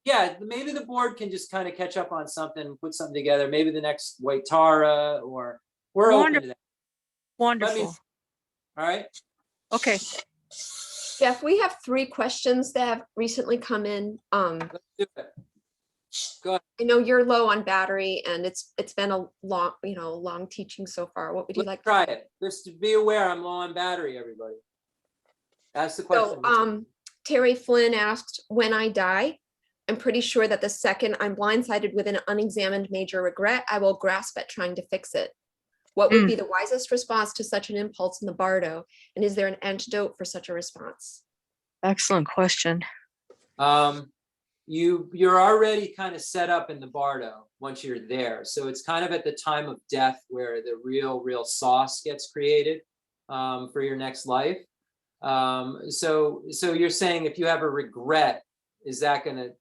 Yeah, maybe the board can just kind of catch up on something, put something together. Maybe the next White Tara, or we're open to that. Wonderful. All right. Okay. Jeff, we have 3 questions that have recently come in. Let's do it. Go ahead. I know you're low on battery, and it's been a long teaching so far. What would you like? Try it. Just to be aware, I'm low on battery, everybody. That's the question. So, Terry Flynn asked, when I die, I'm pretty sure that the second I'm blindsided with an unexamined major regret, I will grasp at trying to fix it. What would be the wisest response to such an impulse in the bardo? And is there an antidote for such a response? Excellent question. You're already kind of set up in the bardo once you're there. So it's kind of at the time of death where the real sauce gets created for your next life. So you're saying if you have a regret, is that going to,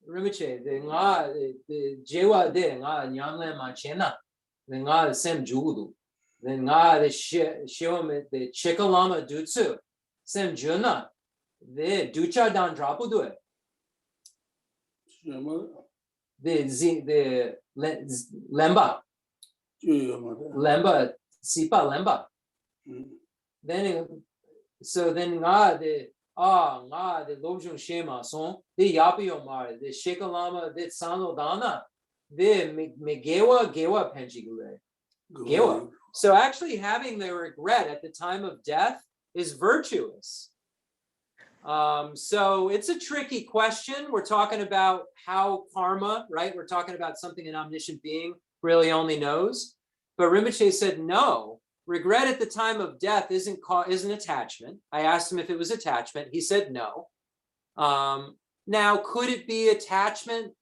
Rinpoche, the jewa de nga nyamle machena, the nga sem judu, the nga the shiwame the chikalama dutsu, sem juna, the ducha dan drapudu, the lemba sipa lemba. Then nga the the lobjung shema son the yapio mar the shekalama the sano dana the gewa penchigure gewa. So actually having the regret at the time of death is virtuous. So it's a tricky question. We're talking about how karma, right? We're talking about something an omniscient being really only knows. But Rinpoche said no. Regret at the time of death isn't attachment. I asked him if it was attachment. He said no. Now, could it be attachment?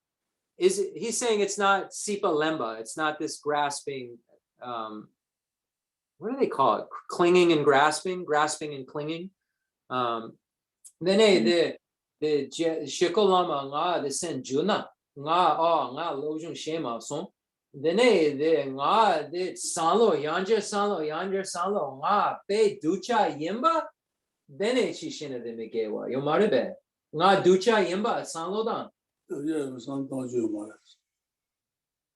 He's saying it's not sipa lemba. It's not this grasping. What do they call it? Clinging and grasping and clinging. Then the shikolama nga the sen juna nga lojung shema son. Then nga the sanlo sanlo nga be ducha yimba. Then chishina de megewa yomarebe nga ducha yimba sanlo dan.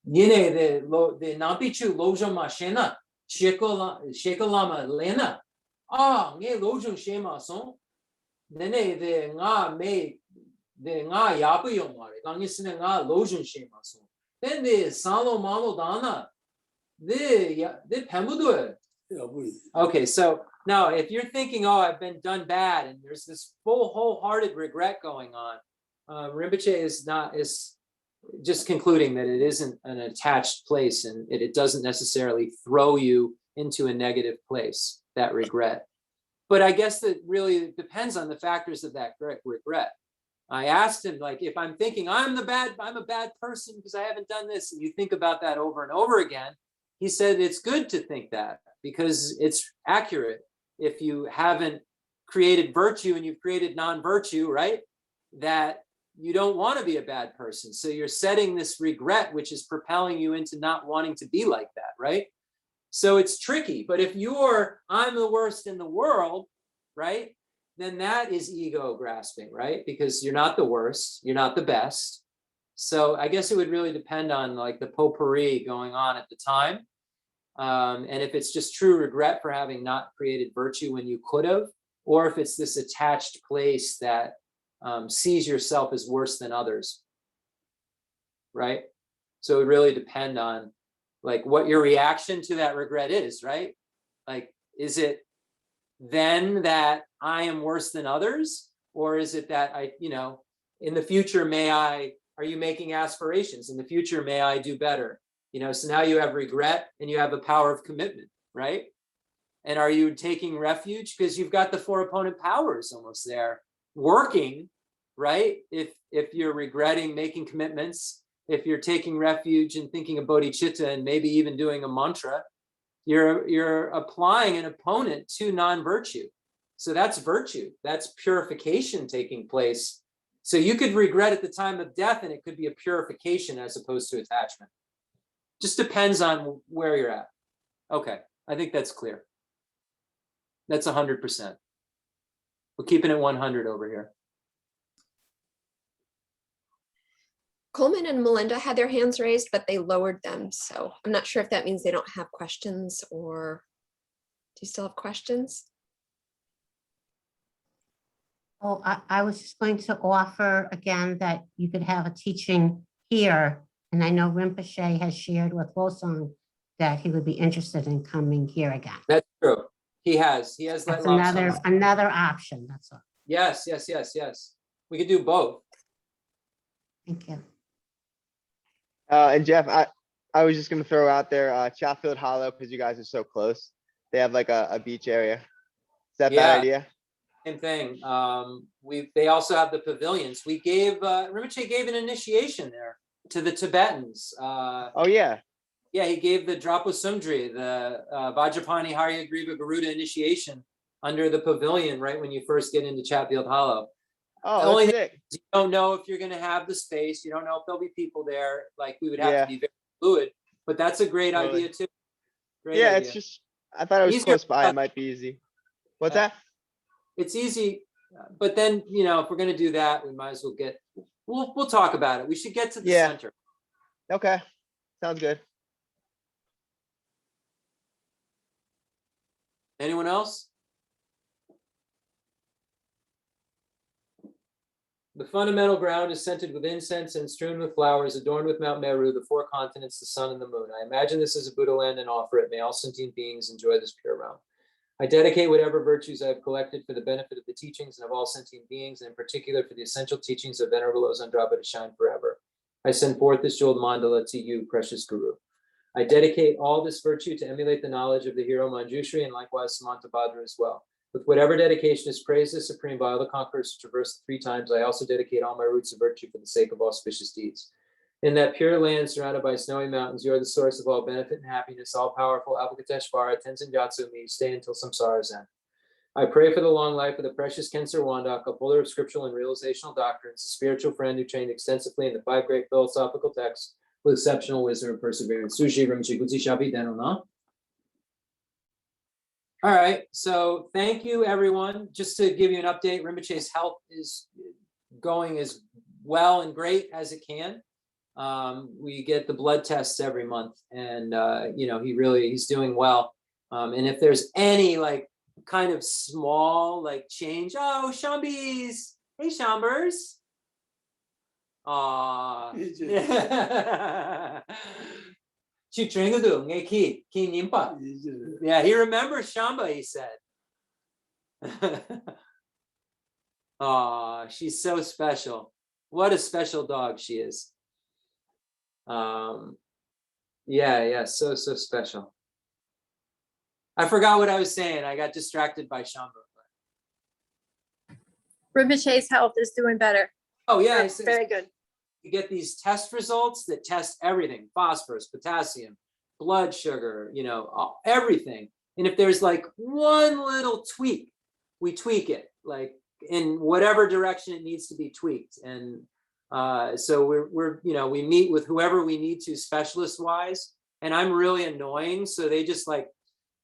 Yine the nampichu lojung mashena shikolama lena. Nge lojung shema son. Then the nga me the nga yapu yomare gangisine nga lojung shema son. Then the salo malo dana the pemudu. Okay, so now if you're thinking, oh, I've been done bad, and there's this wholehearted regret going on, Rinpoche is just concluding that it isn't an attached place, and it doesn't necessarily throw you into a negative place, that regret. But I guess that really depends on the factors of that regret. I asked him, like, if I'm thinking I'm a bad person because I haven't done this, and you think about that over and over again, he said it's good to think that because it's accurate. If you haven't created virtue and you've created non-virtue, right, that you don't want to be a bad person. So you're setting this regret, which is propelling you into not wanting to be like that, right? So it's tricky. But if I'm the worst in the world, right, then that is ego grasping, right? Because you're not the worst, you're not the best. So I guess it would really depend on like the potpourri going on at the time. And if it's just true regret for having not created virtue when you could have, or if it's this attached place that sees yourself as worse than others, right? So it would really depend on like what your reaction to that regret is, right? Like, is it then that I am worse than others? Or is it that I, in the future, are you making aspirations? In the future, may I do better? So now you have regret and you have the power of commitment, right? And are you taking refuge? Because you've got the four opponent powers almost there working, right? If you're regretting making commitments, if you're taking refuge and thinking of bodhicitta and maybe even doing a mantra, you're applying an opponent to non-virtue. So that's virtue. That's purification taking place. So you could regret at the time of death and it could be a purification as opposed to attachment. Just depends on where you're at. Okay, I think that's clear. That's 100%. We're keeping it 100 over here. Coleman and Melinda had their hands raised, but they lowered them. So I'm not sure if that means they don't have questions, or do you still have questions? Oh, I was just going to offer again that you could have a teaching here. And I know Rinpoche has shared with Lobsang that he would be interested in coming here again. That's true. He has let That's Lobsang. another option, that's all. Yes. We could do both. Thank you. And Jeff, I was just gonna throw out there Chatfield Hollow, because you guys are so close. They have like a beach area. Is that Yeah. bad idea? Same thing. They also have the pavilions. We Rinpoche gave an initiation there to the Tibetans. Oh yeah. Yeah, he gave the Drapo Sumdri, the Vajrapani Harya Griva Garuda initiation under the pavilion right when you first get into Chatfield Hollow. Oh, The only that's thing sick. is you don't know if you're going to have the space. You don't know if there'll be people there. Like, we would have Yeah. to be very fluid. But that's a great Totally. idea too. Great Yeah, idea. it's just, I thought it was Easier- close by. It might be easy. What's that? It's easy, but then if we're going to do that, we might as well we'll talk about it. We should get to the Yeah. center. Okay, sounds good. Anyone else? The fundamental ground is scented with incense and strewn with flowers, adorned with Mount Meru, the four continents, the sun, and the moon. I imagine this is a Buddha land and offer it. May all sentient beings enjoy this pure realm. I dedicate whatever virtues I have collected for the benefit of the teachings and of all sentient beings, and in particular for the essential teachings of Venerable Lobsang Drakpa to shine forever. I send forth this jeweled mandala to you, precious Guru. I dedicate all this virtue to emulate the knowledge of the hero Manjushri and likewise Samantabhadra as well. With whatever dedication is praised as supreme by all the conquerors to traverse the 3 times, I also dedicate all my roots of virtue for the sake of auspicious deeds. In that pure land surrounded by snowy mountains, you are the source of all benefit and happiness, all powerful Avalokiteshvara, Tenzin Gyatso me, stay until samsara's end. I pray for the long life of the precious Khensur Wandak, upholder of scriptural and realizational doctrines, a spiritual friend who trained extensively in the 5 great philosophical texts with exceptional wisdom and perseverance. Sushi Rinpoche Guzi Shabi Denona. All right, so thank you, everyone. Just to give you an update, Rinpoche's health is going as well and great as it can. We get the blood tests every month, and he's doing well. And if there's any kind of small change, oh, Shambis, hey Shambers. Yeah, he remembers Shamba, he said. Oh, she's so special. What a special dog she is. Yeah, so special. I forgot what I was saying. I got distracted by Shamba. Rinpoche's health is doing better. Oh yeah, Very good. You get these test results that test everything: phosphorus, potassium, blood sugar, everything. And if there's one little tweak, we tweak it in whatever direction it needs to be tweaked. And so we meet with whoever we need to specialist wise. And I'm really annoying, so they just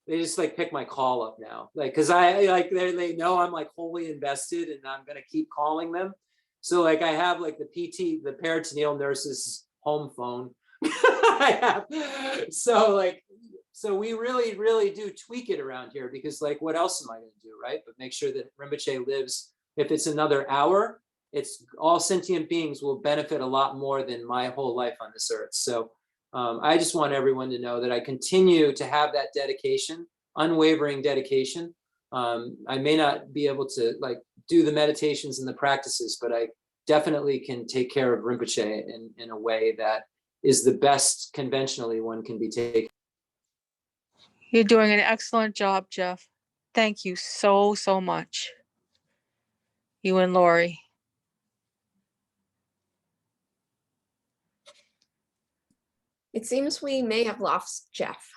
pick my call up now, because they know I'm wholly invested and I'm gonna keep calling them. So like I have like the PT, the peritoneal nurse's home phone. I have, so we really do tweak it around here, because like, what else am I going to do, right? But make sure that Rinpoche lives. If it's another hour, it's all sentient beings will benefit a lot more than my whole life on this earth. So I just want everyone to know that I continue to have that dedication, unwavering dedication. I may not be able to like do the meditations and the practices, but I definitely can take care of Rinpoche in a way that is the best conventionally one can be taken. You're doing an excellent job, Jeff. Thank you so much. You and Lori. It seems we may have lost Jeff.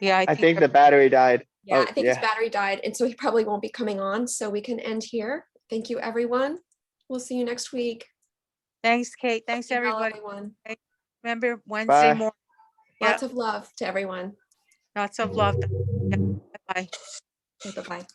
Yeah, I think the battery died. Yeah, Oh, I think his yeah. battery died, and so he probably won't be coming on, so we can end here. Thank you, everyone. We'll see you next week. Thanks, Kate. Thanks, Be well, everybody. everyone. Remember Wednesday Bye. morning. Yeah, Lots of love to everyone. lots of love. Yeah, bye. Okay, bye-bye.